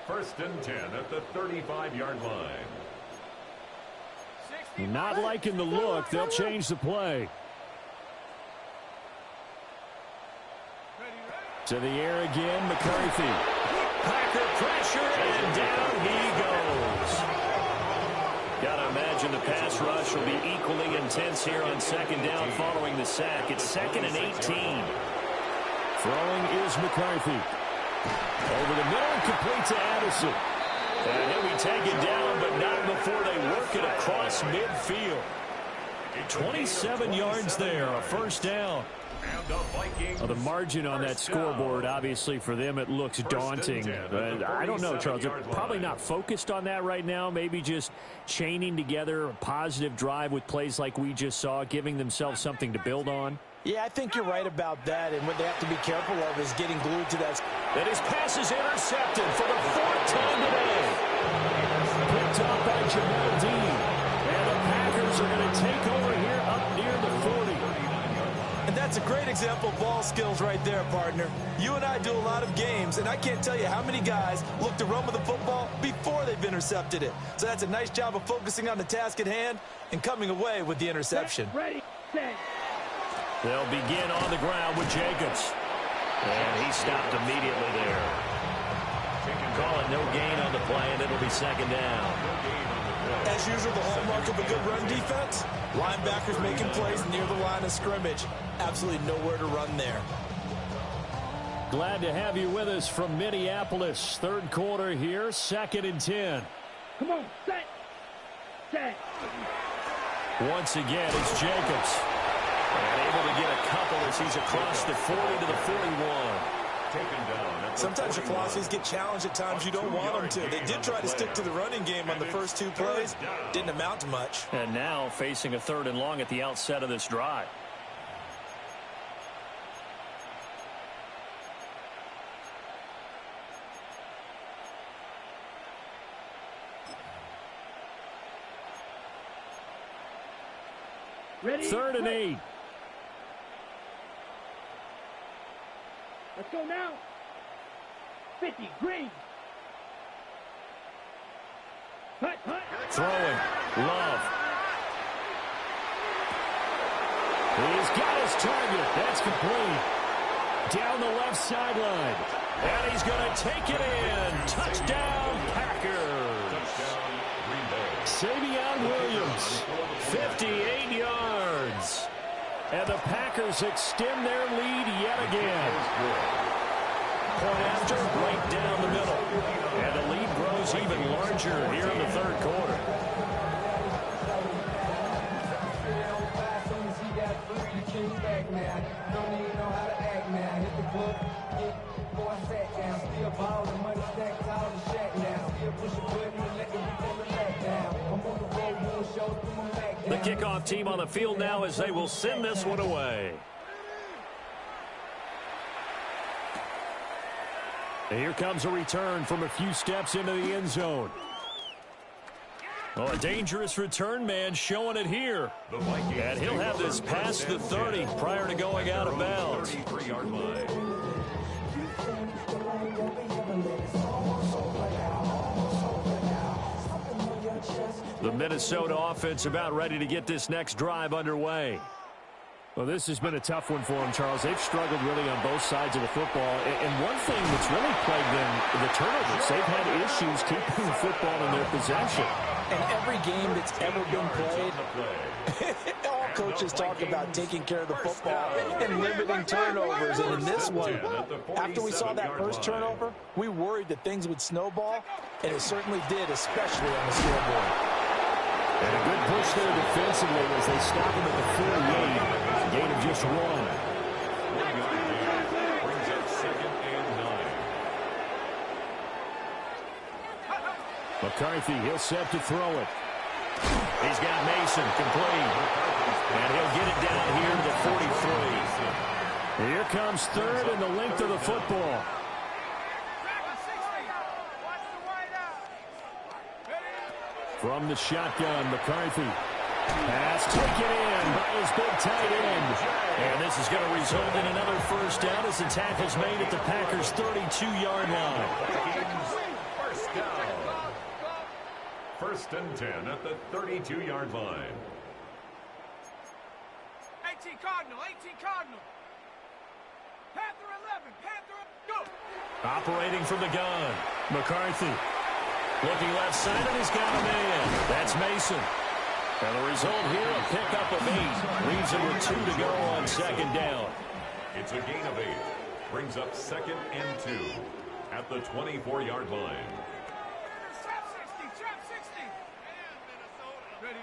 1st and 10 at the 35-yard line. Not liking the look. They'll change the play. To the air again, McCarthy. Packer pressure, and down he goes. Got to imagine the pass rush will be equally intense here on 2nd down following the sack. It's 2nd and 18. Throwing is McCarthy. Over the middle, complete to Addison. And he'll be taken down, but not before they work it across midfield. 27 yards there, a 1st down. Well, the margin on that scoreboard, obviously, for them, it looks daunting. But I don't know, Charles. They're probably not focused on that right now. Maybe just chaining together a positive drive with plays like we just saw, giving themselves something to build on. Yeah, I think you're right about that, and what they have to be careful of is getting glued to that. And his pass is intercepted for the 4th time today. Picked up by Jamel Dean. And the Packers are going to take over here up near the 40. And that's a great example of ball skills right there, partner. You and I do a lot of games, and I can't tell you how many guys look to run with the football before they've intercepted it. So that's a nice job of focusing on the task at hand and coming away with the interception. Ready, set. They'll begin on the ground with Jacobs. And he stopped immediately there. Call it no gain on the play, and it'll be second down. As usual, the hallmark of a good run defense, linebackers making plays near the line of scrimmage. Absolutely nowhere to run there. Glad to have you with us from Minneapolis. Third quarter here, 2nd and 10. Come on, set. Set. Once again, it's Jacobs. And able to get a couple as he's across the 40 to the 41. Sometimes your philosophies get challenged at times you don't want them to. They did try to stick to the running game on the first 2 plays. Didn't amount to much. And now facing a 3rd and long at the outset of this drive. Ready? 3rd and 8. Let's go now. 50, green. Hut, hut. Throwing. Love. He's got his target. That's complete. Down the left sideline. And he's going to take it in. Touchdown, Packers. Savion Williams, 58 yards. And the Packers extend their lead yet again. Point after, right down the middle. And the lead grows even larger here in the 3rd quarter. The kickoff team on the field now as they will send this one away. And here comes a return from a few steps into the end zone. Oh, a dangerous return man showing it here. And he'll have this past the 30 prior to going out of bounds. The Minnesota offense about ready to get this next drive underway. Well, this has been a tough one for them, Charles. They've struggled really on both sides of the football. And one thing that's really plagued them, the turnovers. They've had issues keeping the football in their possession. And every game that's ever been played, all coaches talk about taking care of the football and limiting turnovers. And in this one, after we saw that first turnover, we worried that things would snowball, and it certainly did, especially on the scoreboard. And a good push there defensively as they stop him at the 48. Gain of just 1. Brings up 2nd and 9. McCarthy, he'll set to throw it. He's got Mason complete. And he'll get it down here to the 43. Here comes 3rd and the length of the football. From the shotgun, McCarthy. Pass taken in by his big tight end. And this is going to result in another first down as the tackle's made at the Packers' 32-yard line. First down. 1st and 10 at the 32-yard line. 18 Cardinal, 18 Cardinal. Panther 11, Panther, go. Operating from the gun, McCarthy. Looking left side, and he's got a man. That's Mason. And the result here, a pickup of 8. Leaves him with 2 to go on 2nd down. It's a gain of 8. Brings up 2nd and 2 at the 24-yard line. Trap 60. Ready.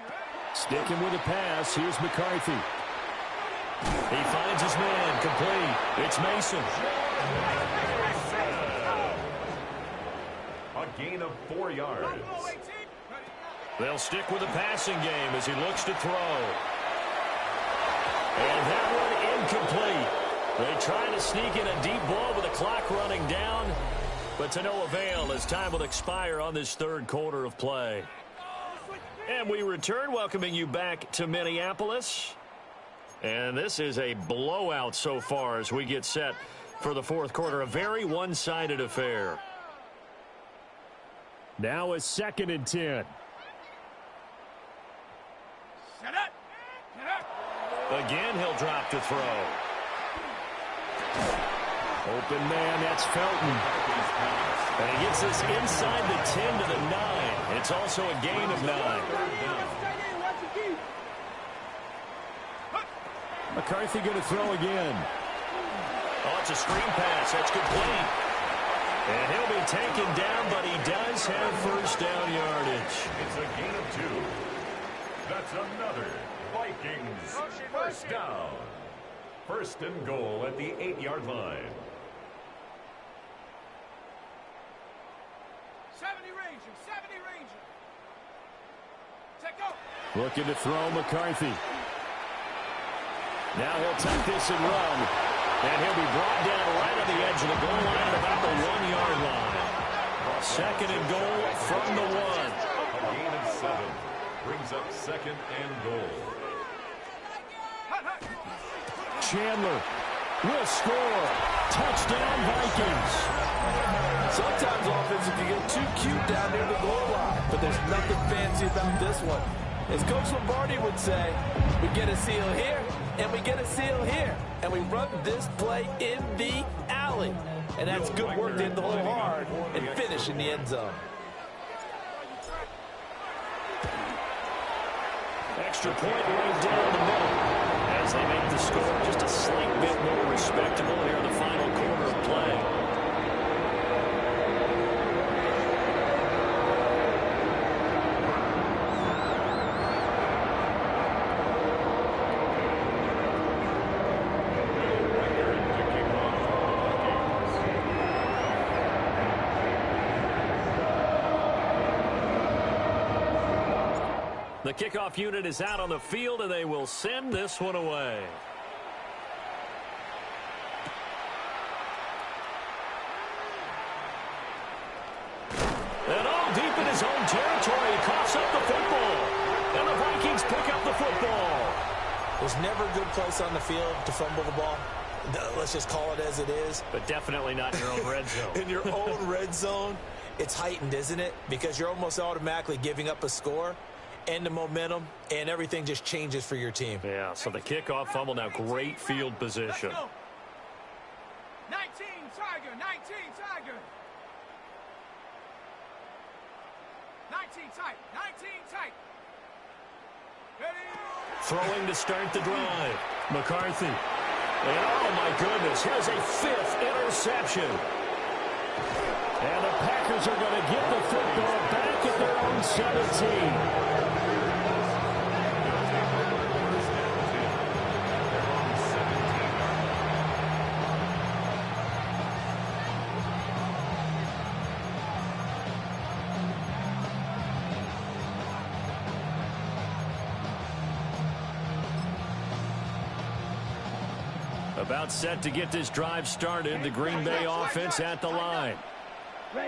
Sticking with the pass, here's McCarthy. He finds his man, complete. It's Mason. A gain of 4 yards. They'll stick with the passing game as he looks to throw. And that one incomplete. They try to sneak in a deep ball with the clock running down, but to no avail as time will expire on this 3rd quarter of play. And we return, welcoming you back to Minneapolis. And this is a blowout so far as we get set for the 4th quarter. A very one-sided affair. Now a 2nd and 10. Shut up. Shut up. Again, he'll drop to throw. Open man, that's Felton. And he gets this inside the 10 to the 9. It's also a gain of 9. McCarthy going to throw again. Oh, it's a screen pass. That's complete. And he'll be taken down, but he does have first down yardage. It's a gain of 2. That's another Vikings first down. First and goal at the 8-yard line. 70 Ranger, 70 Ranger. Take go. Looking to throw McCarthy. Now he'll take this and run. And he'll be brought down right on the edge of the goal line at about the 1-yard line. Second and goal from the 1. A gain of 7. Brings up second and goal. Chandler will score. Touchdown, Vikings. Sometimes offensive can get too cute down near the goal line, but there's nothing fancy about this one. As Coach Lombardi would say, we get a seal here, and we get a seal here, and we run this play in the alley. And that's good work to hit the hole hard and finish in the end zone. Extra point right down the middle as they make the score just a slight bit more respectable here in the final quarter of play. The kickoff unit is out on the field, and they will send this one away. And all deep in his own territory, he coughs up the football. And the Vikings pick up the football. There's never a good place on the field to fumble the ball. Let's just call it as it is. But definitely not in your own red zone. In your own red zone, it's heightened, isn't it? Because you're almost automatically giving up a score. And the momentum, and everything just changes for your team. Yeah, so the kickoff fumble, now great field position. 19 Tiger, 19 Tiger. 19 tight, 19 tight. Ready? Throwing to start the drive. McCarthy. And oh my goodness, here's a 5th interception. And the Packers are going to get the football back at their own 17. About set to get this drive started. The Green Bay offense at the line.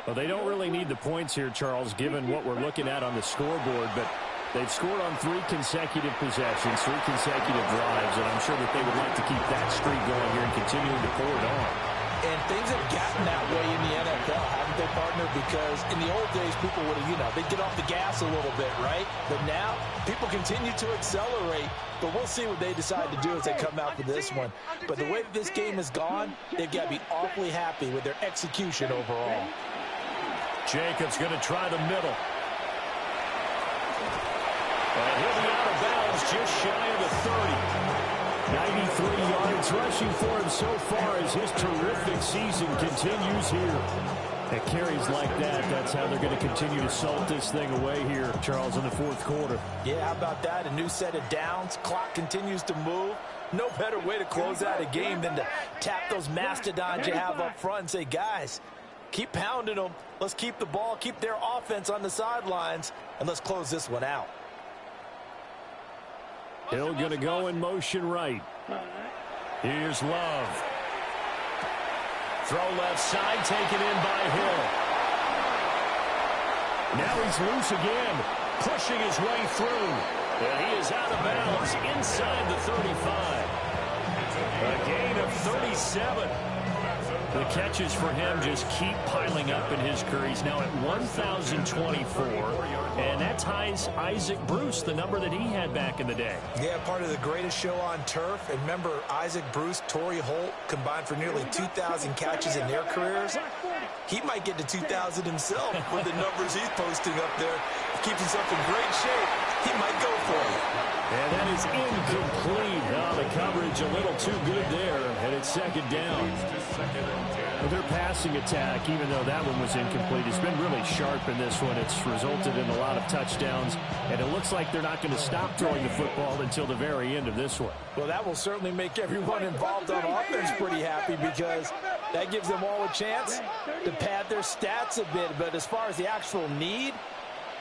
Well, they don't really need the points here, Charles, given what we're looking at on the scoreboard, but they've scored on 3 consecutive possessions, 3 consecutive drives, and I'm sure that they would like to keep that streak going here and continuing to pour it on. And things have gotten that way in the NFL, haven't they, partner? Because in the old days, people would have, they'd get off the gas a little bit, right? But now, people continue to accelerate, but we'll see what they decide to do as they come out for this one. But the way that this game has gone, they've got to be awfully happy with their execution overall. Jacobs going to try the middle. And he'll be out of bounds just shy of the 30. 93 yards rushing for him so far as his terrific season continues here. At carries like that, that's how they're going to continue to salt this thing away here, Charles, in the 4th quarter. Yeah, how about that? A new set of downs. Clock continues to move. No better way to close out a game than to tap those mastodons you have up front and say, guys, keep pounding them. Let's keep the ball, keep their offense on the sidelines, and let's close this one out. Hill going to go in motion right. Here's Love. Throw left side, taken in by Hill. Now he's loose again, pushing his way through. And he is out of bounds inside the 35. A gain of 37. The catches for him just keep piling up in his career. He's now at 1,024, and that ties Isaac Bruce, the number that he had back in the day. Yeah, part of the greatest show on turf. And remember, Isaac Bruce, Torrey Holt combined for nearly 2,000 catches in their careers. He might get to 2,000 himself with the numbers he's posting up there. Keeps himself in great shape. He might go for it. And that is incomplete. Now the coverage a little too good there, and it's second down. Well, their passing attack, even though that one was incomplete, has been really sharp in this one. It's resulted in a lot of touchdowns, and it looks like they're not going to stop throwing the football until the very end of this one. Well, that will certainly make everyone involved on offense pretty happy, because that gives them all a chance to pad their stats a bit. But as far as the actual need,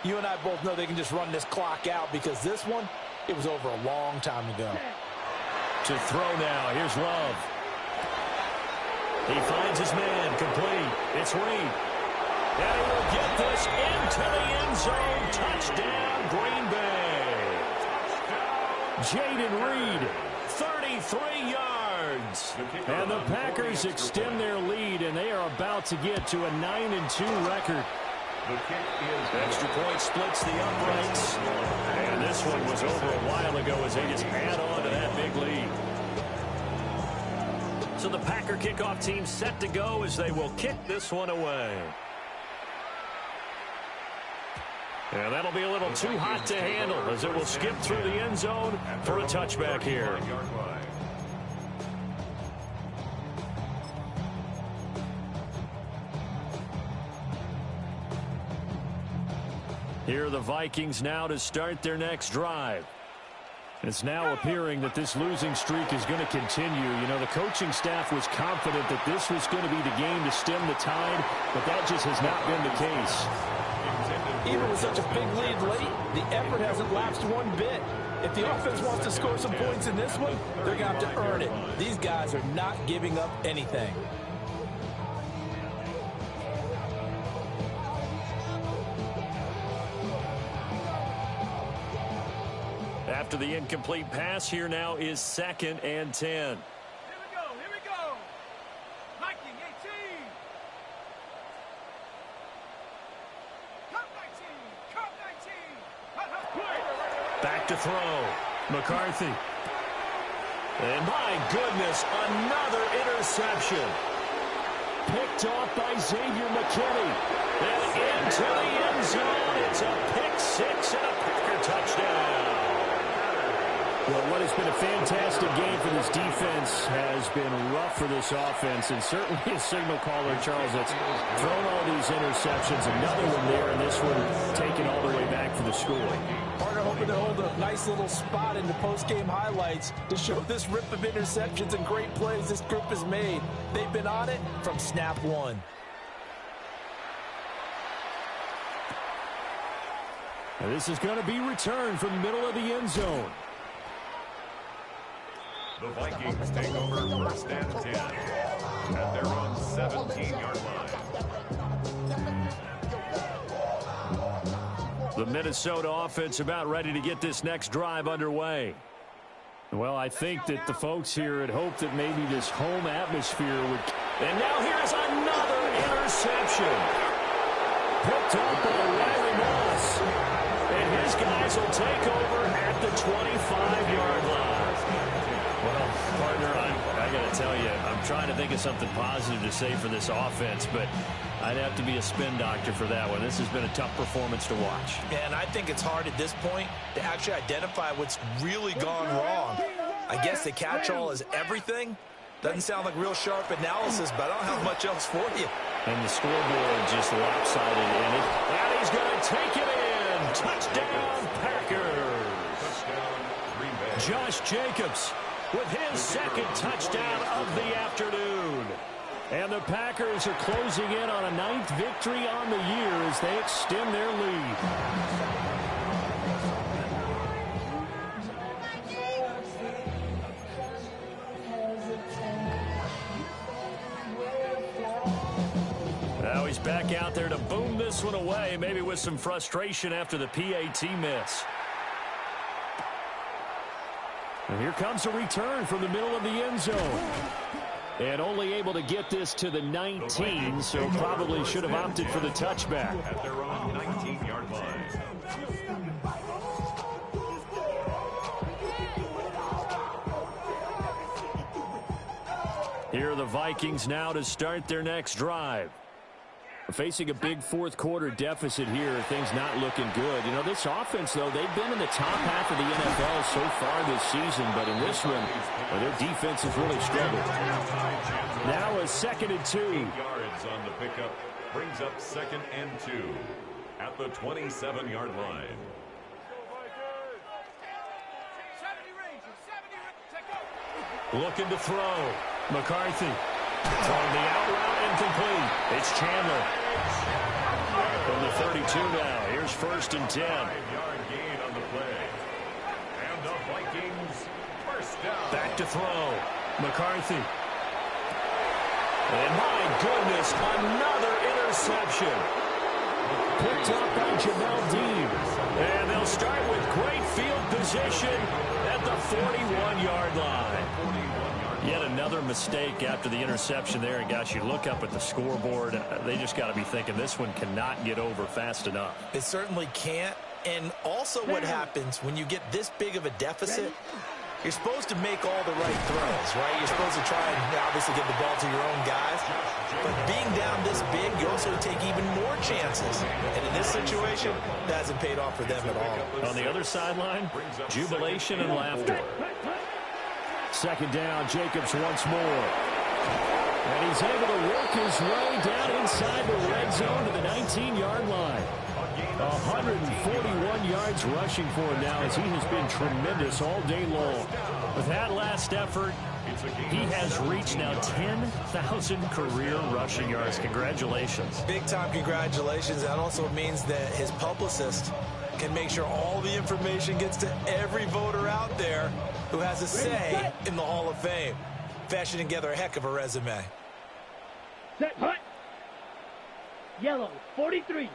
you and I both know they can just run this clock out, because this one, it was over a long time ago. To throw now, here's Love. He finds his man, complete. It's Reed. And he will get this into the end zone. Touchdown, Green Bay. Jaden Reed, 33 yards. And the Packers extend their lead, and they are about to get to a 9-2 record. Extra point splits the uprights. And this one was over a while ago as they just add on to that big lead. So the Packer kickoff team set to go as they will kick this one away. And that'll be a little too hot to handle as it will skip through the end zone for a touchback here. Here are the Vikings now to start their next drive. It's now appearing that this losing streak is going to continue. You know, the coaching staff was confident that this was going to be the game to stem the tide, but that just has not been the case. Even with such a big lead late, the effort hasn't lapsed one bit. If the offense wants to score some points in this one, they're going to have to earn it. These guys are not giving up anything. After the incomplete pass, here now is 2nd and 10. Here we go. Viking 18. Come 19. Back to throw. McCarthy. And my goodness, another interception. Picked off by Xavier McKinney. And into the end zone. It's a pick six and a Packer touchdown. Well, what has been a fantastic game for this defense has been rough for this offense, and certainly a signal caller, Charles, that's thrown all these interceptions. Another one there, and this one taken all the way back for the score. Partner hoping to hold a nice little spot in the post-game highlights to show this rip of interceptions and great plays this group has made. They've been on it from snap one. Now this is going to be returned from the middle of the end zone. The Vikings take over 1st and 10 at their own 17-yard line. The Minnesota offense about ready to get this next drive underway. Well, I think that the folks here had hoped that maybe this home atmosphere would... And now here's another interception. Picked up by Riley Moss. And his guys will take over at the 25-yard line. Well, partner, I got to tell you, I'm trying to think of something positive to say for this offense, but I'd have to be a spin doctor for that one. This has been a tough performance to watch. And I think it's hard at this point to actually identify what's really gone wrong. I guess the catch-all is everything. Doesn't sound like real sharp analysis, but I don't have much else for you. And the scoreboard just lopsided in it. And he's going to take it in. Touchdown, Packers. Touchdown, Green Bay. Josh Jacobs with his 2nd touchdown of the afternoon. And the Packers are closing in on a 9th victory on the year as they extend their lead. Now he's back out there to boom this one away, maybe with some frustration after the PAT miss. And here comes a return from the middle of the end zone. And only able to get this to the 19, so probably should have opted for the touchback. At their own 19-yard line. Here are the Vikings now to start their next drive. Facing a big fourth-quarter deficit here, things not looking good. You know, this offense, though, they've been in the top half of the NFL so far this season, but in this one, well, their defense has really struggled. Now a 2nd and 2. 8 yards on the pickup brings up 2nd and 2 at the 27-yard line. Looking to throw. McCarthy. Throwing the out route incomplete. It's Chandler. From the 32 now. Here's 1st and 10. 5-yard gain on the play. And the Vikings first down. Back to throw. McCarthy. And my goodness, another interception. Picked up by Jamel Dean. And they'll start with great field position at the 41-yard line. Yet another mistake after the interception there. And, gosh, you look up at the scoreboard, they just got to be thinking this one cannot get over fast enough. It certainly can't. And also what happens when you get this big of a deficit, you're supposed to make all the right throws, right? You're supposed to try and obviously get the ball to your own guys. But being down this big, you also take even more chances. And in this situation, that hasn't paid off for them at all. On the other sideline, jubilation and laughter. 2nd down, Jacobs once more. And he's able to work his way down inside the red zone to the 19-yard line. 141 yards rushing for him now as he has been tremendous all day long. With that last effort, he has reached now 10,000 career rushing yards. Congratulations. Big-time congratulations. That also means that his publicist can make sure all the information gets to every voter out there who has a say in the Hall of Fame. Fashioning together a heck of a resume. Set, hut. Yellow, 43.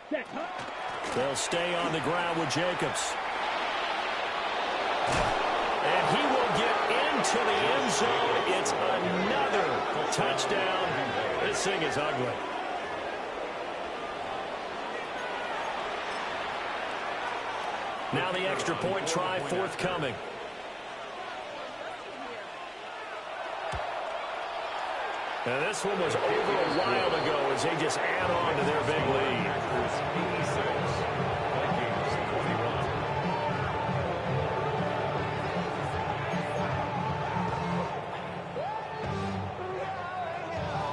Set, hut. They'll stay on the ground with Jacobs. And he will get into the end zone. It's another touchdown. This thing is ugly. Now the extra point try forthcoming. And this one was over a while ago as they just add on to their big lead.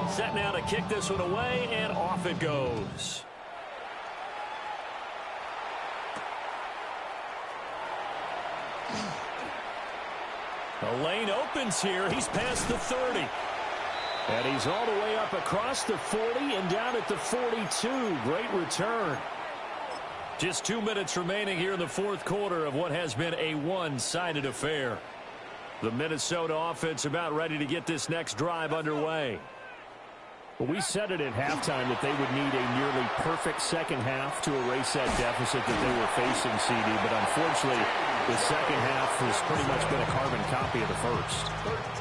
81. Set now to kick this one away, and off it goes. The lane opens here. He's past the 30. And he's all the way up across the 40 and down at the 42. Great return. Just 2 minutes remaining here in the fourth quarter of what has been a one-sided affair. The Minnesota offense about ready to get this next drive underway. Well, we said it at halftime that they would need a nearly perfect second half to erase that deficit that they were facing, CD. But unfortunately, the second half has pretty much been a carbon copy of the first.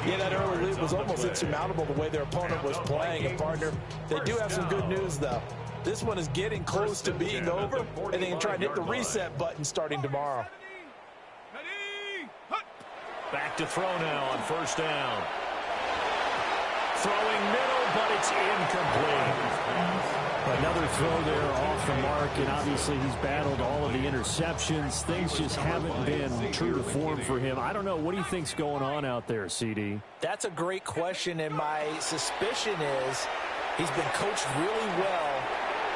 Yeah, that early lead was almost insurmountable the way their opponent was playing. And, partner, they do have some good news, though. This one is getting close to being over, and they can try and hit the reset button starting tomorrow. Back to throw now on first down. Throwing middle, but it's incomplete. Another throw there off the mark, and obviously he's battled all of the interceptions. Things just haven't been true to form for him. I don't know. What do you think's going on out there, CD? That's a great question, and my suspicion is he's been coached really well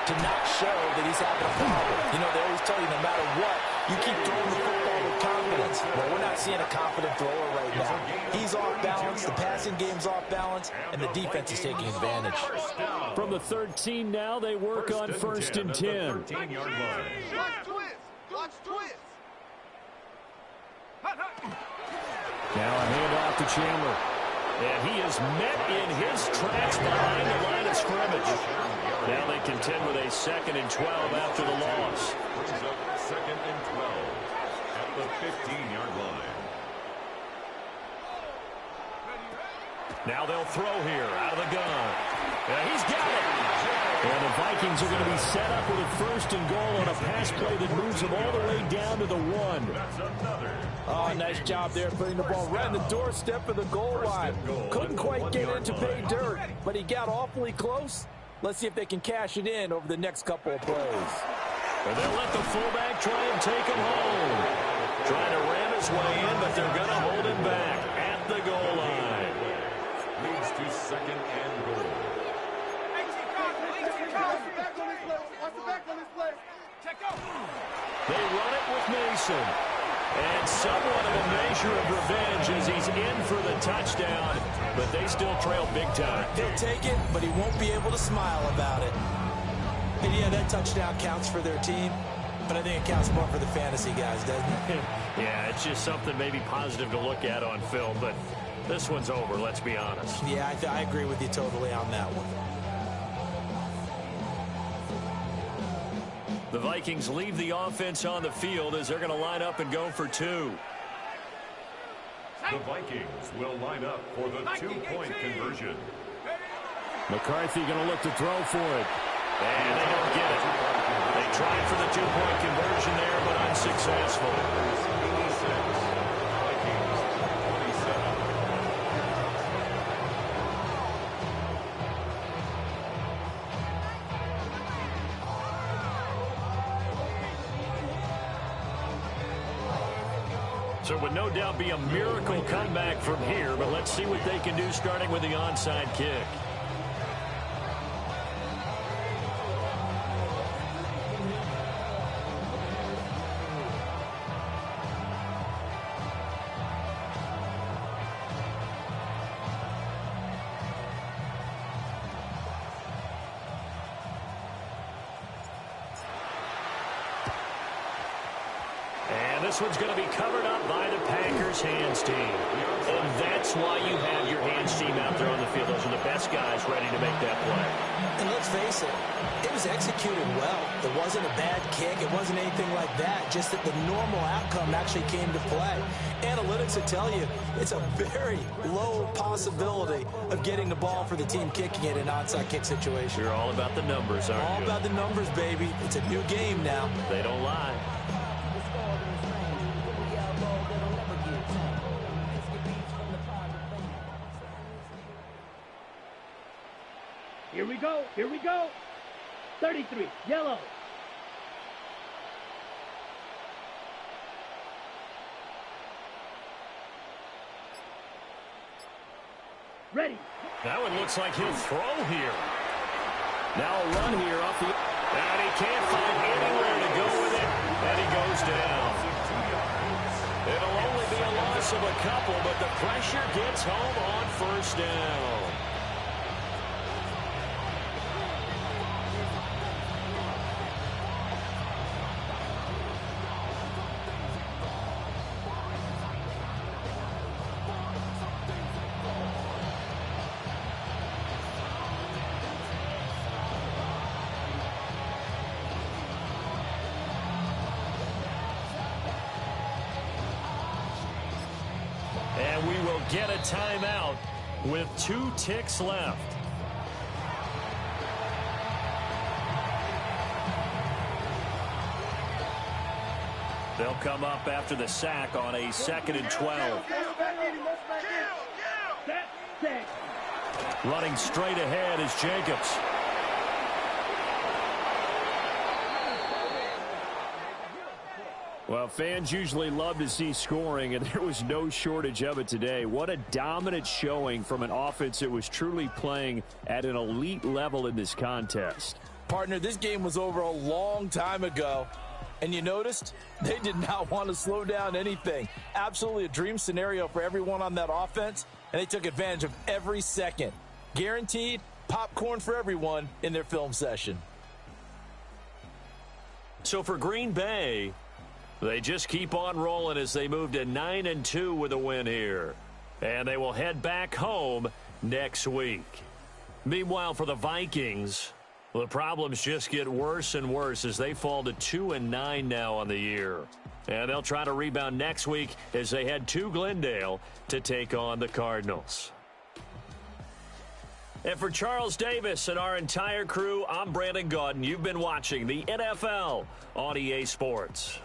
to not show that he's having a problem. You know, they always tell you no matter what, you keep throwing the football with confidence. Well, we're not seeing a confident thrower right now. He's off balance, the passing game's off balance, and the defense is taking advantage. From the 13 now, they work on first and 10. Watch twist! Watch twist! Now a handoff to Chandler. And he is met in his tracks behind the line of scrimmage. Now they contend with a 2nd and 12 after the loss. Brings up 2nd and 12 at the 15-yard line. Now they'll throw here out of the gun. He's got it. And the Vikings are going to be set up with a 1st and goal on a pass play that moves them all the way down to the 1. That's another. Oh, nice job there putting the ball right on the doorstep of the goal line. Couldn't quite get in to pay dirt, but he got awfully close. Let's see if they can cash it in over the next couple of plays. And they'll let the fullback try and take him home. Trying to ram his way in, but they're going to hold him back at the goal line. Leads to 2nd and goal. They run it with Mason. And somewhat of a measure of revenge as he's in for the touchdown, but they still trail big time. He'll take it, but he won't be able to smile about it. And yeah, that touchdown counts for their team, but I think it counts more for the fantasy guys, doesn't it? Yeah, it's just something maybe positive to look at on film, but this one's over, let's be honest. Yeah, I agree with you totally on that one. The Vikings leave the offense on the field as they're going to line up and go for 2. The Vikings will line up for the 2-point conversion. McCarthy going to look to throw for it. And they don't get it. They tried for the 2-point conversion there, but unsuccessful. 86. Vikings 27. So it would no doubt be a miracle comeback from here, but let's see what they can do starting with the onside kick. This one's going to be covered up by the Packers hands team. And that's why you have your hands team out there on the field. Those are the best guys ready to make that play. And let's face it, it was executed well. It wasn't a bad kick. It wasn't anything like that. Just that the normal outcome actually came to play. Analytics will tell you it's a very low possibility of getting the ball for the team kicking it in an onside kick situation. You're all about the numbers, aren't you? All about the numbers, baby. It's a new game now. They don't lie. Here we go. Here we go. 33, yellow. Ready. That one looks like he'll throw here. Now a run here off the... And he can't find anywhere to go with it. And he goes down. It'll only be a loss of a couple, but the pressure gets home on 1st down. And we will get a timeout with 2 ticks left. They'll come up after the sack on a 2nd and 12. Running straight ahead is Jacobs. Well, fans usually love to see scoring, and there was no shortage of it today. What a dominant showing from an offense that was truly playing at an elite level in this contest. Partner, this game was over a long time ago, and you noticed they did not want to slow down anything. Absolutely a dream scenario for everyone on that offense, and they took advantage of every second. Guaranteed popcorn for everyone in their film session. So for Green Bay, they just keep on rolling as they move to 9-2 with a win here. And they will head back home next week. Meanwhile, for the Vikings, the problems just get worse and worse as they fall to 2-9 now on the year. And they'll try to rebound next week as they head to Glendale to take on the Cardinals. And for Charles Davis and our entire crew, I'm Brandon Gaudin. You've been watching the NFL on EA Sports.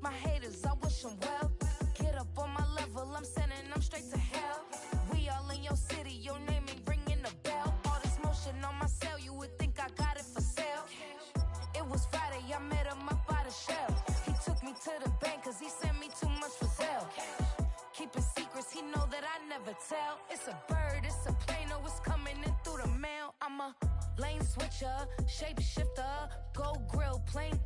My haters, I wish them well. Get up on my level, I'm sending them straight to hell. We all in your city, your name ain't ringing a bell. All this motion on my cell, you would think I got it for sale. It was Friday, I met him up by the shell. He took me to the bank, cause he sent me too much for sale. Keeping secrets, he know that I never tell. It's a bird, it's a plane, oh, it's coming in through the mail. I'm a lane switcher, shape shifter, go grill, plain,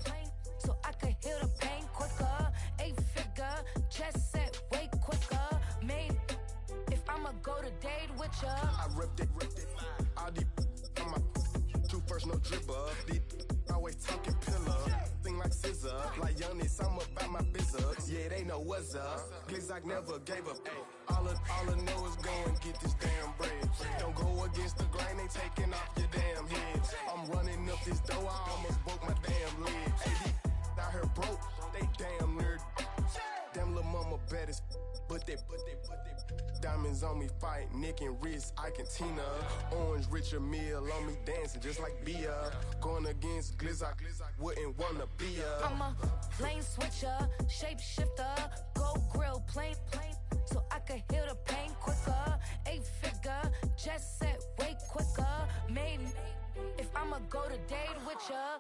so I could heal the pain quicker. 8-figure, chest set way quicker. Made, if I'ma go to date with ya. I ripped it. All these on my two first, no dribble. These always talking pillar. Thing like scissor. Like Youngest, I'm about my business. Yeah, they know what's up. Glizzock never gave up. All I know is go and get this damn bread. Don't go against the grain, they taking off your damn head. I'm running up this door, I almost broke my damn leg. Out here broke, they Diamonds on me, fight Nick and wrist, Ike and Tina. Orange Richard Mill on me, dancing just like Bia. Going against Glizz, I wouldn't wanna be a. I'm a lane switcher, shapeshifter, gold grill, plain, so I could heal the pain quicker. 8-figure, jet set, way quicker. Made if I'ma go to date with ya.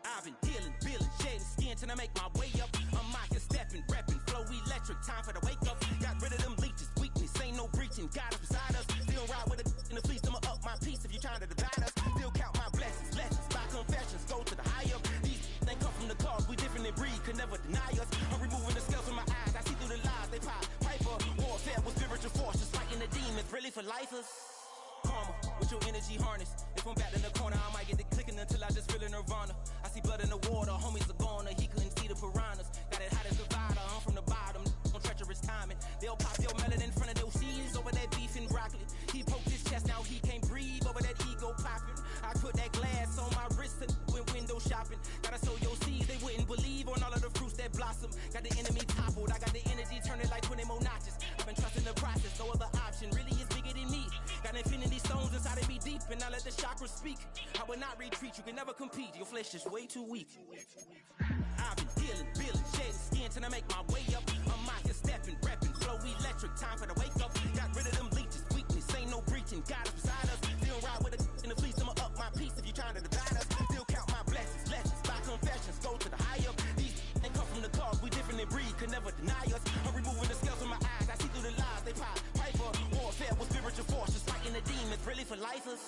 I've been dealing, shedding skin till I make my way up. I'm out here stepping, repping, flow electric, time for the wake up. Got rid of them leeches, weakness, ain't no breaching. God is beside us. Still ride with it in the fleece, I'ma up my piece if you trying to divide us. Still count my lifers. Karma, with your energy harness. If I'm back in the corner, I might get the clicking until I just feel a nirvana. I see blood in the water, homies are gone, he couldn't see the piranhas. Got it hot as a divider, I'm from the bottom, on treacherous timing. They'll pop your melon in front of those seeds over that beef and broccoli. He poked his chest, now he can't breathe over that ego popping. I put that glass on my wrist and went window shopping. Gotta sow your seeds, they wouldn't believe on all of the fruits that blossom. Got the enemy toppled, I got the energy turning like 20 more notches. I've been trusting the process, no other option really is bigger than me. Got infinity stones inside of me deep, and I let the chakras speak. I will not retreat, you can never compete, your flesh is way too weak. I've been dealing, shedding skin till I make my way up. I'm out here stepping, repping, flow electric, time for the wake up. Got rid of them leeches, weakness, ain't no breaching, God is beside us. Still ride with a in the fleece, I'ma up my piece if you trying to divide us. Still count my blessings, lessons, by confessions, go to the high up. These ain't come from the cause, we different in breed, could never deny us. I'm removing the scales from my eyes, I see through the lies, they pop, piper, warfare with spiritual forces, fighting the demons, really for lifers.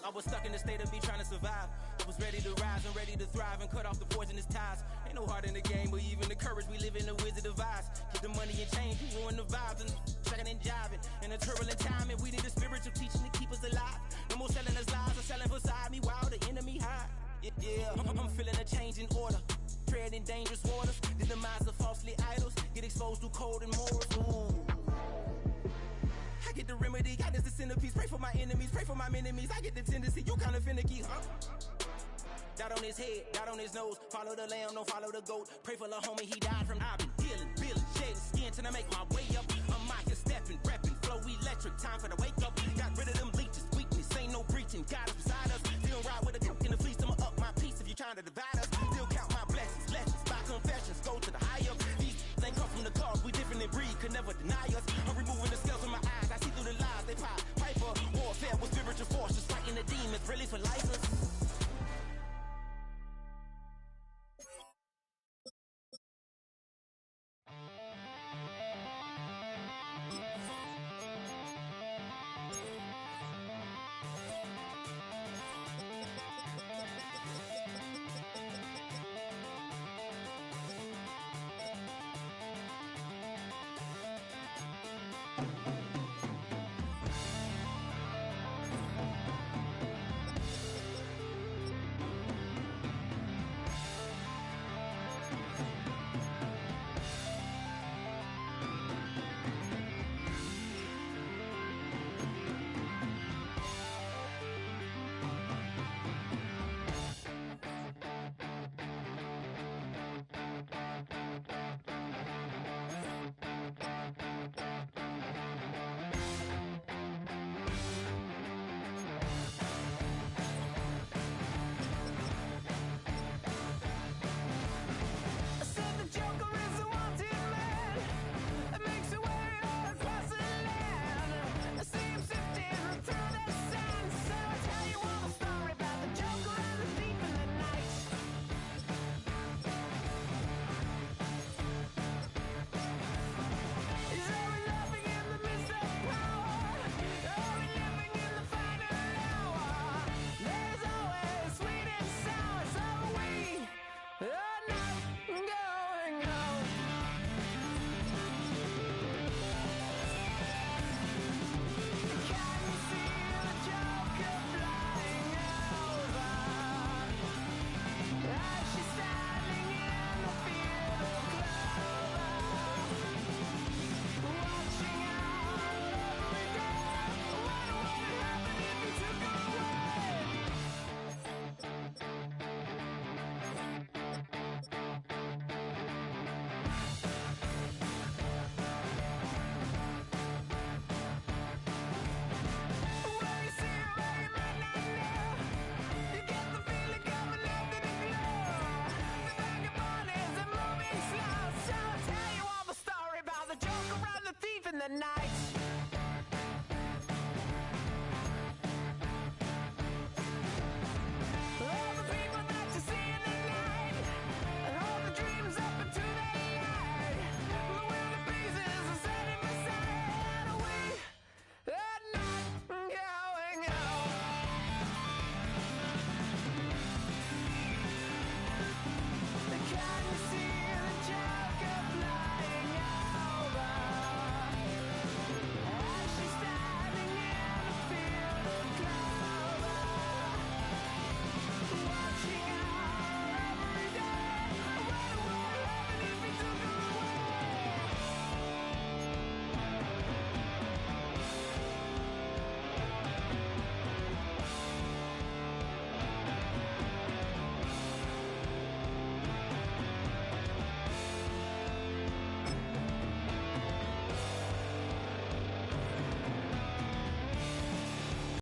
I was stuck in the state of me trying to survive. I was ready to rise and ready to thrive and cut off the poisonous ties. Ain't no heart in the game, but even the courage we live in the Wizard of Oz. Get the money and change, we ruin the vibes and checking and jiving. In a turbulent time, and we need a spiritual teaching to keep us alive. No more selling us lies or selling beside me while the enemy hide. Yeah, I'm feeling a change in order. Treading dangerous waters. The demise of falsely idols. Get exposed through cold and morals. Ooh. I get the remedy, God is the centerpiece. Pray for my enemies, pray for my enemies. I get the tendency, you kinda finicky, huh? Dot on his head, dot on his nose. Follow the lamb, don't follow the goat. Pray for the homie, he died from. I've been healing, shedding skin till I make my way up. I'm out here stepping, repping, flow electric, time for the wake up. Got rid of them leeches, weakness, ain't no breaching. God is beside us. Still ride with a cook in the fleece, I'ma up my piece if you trying to divide us. Still count my blessings, lessons, by confessions, go to the high up. These ain't come from the cause, we different in breed, could never deny us. I'm removing the scales from my eyes, I see through the lies, they pop, piper, warfare with spiritual forces, fighting the demons, really for lifers.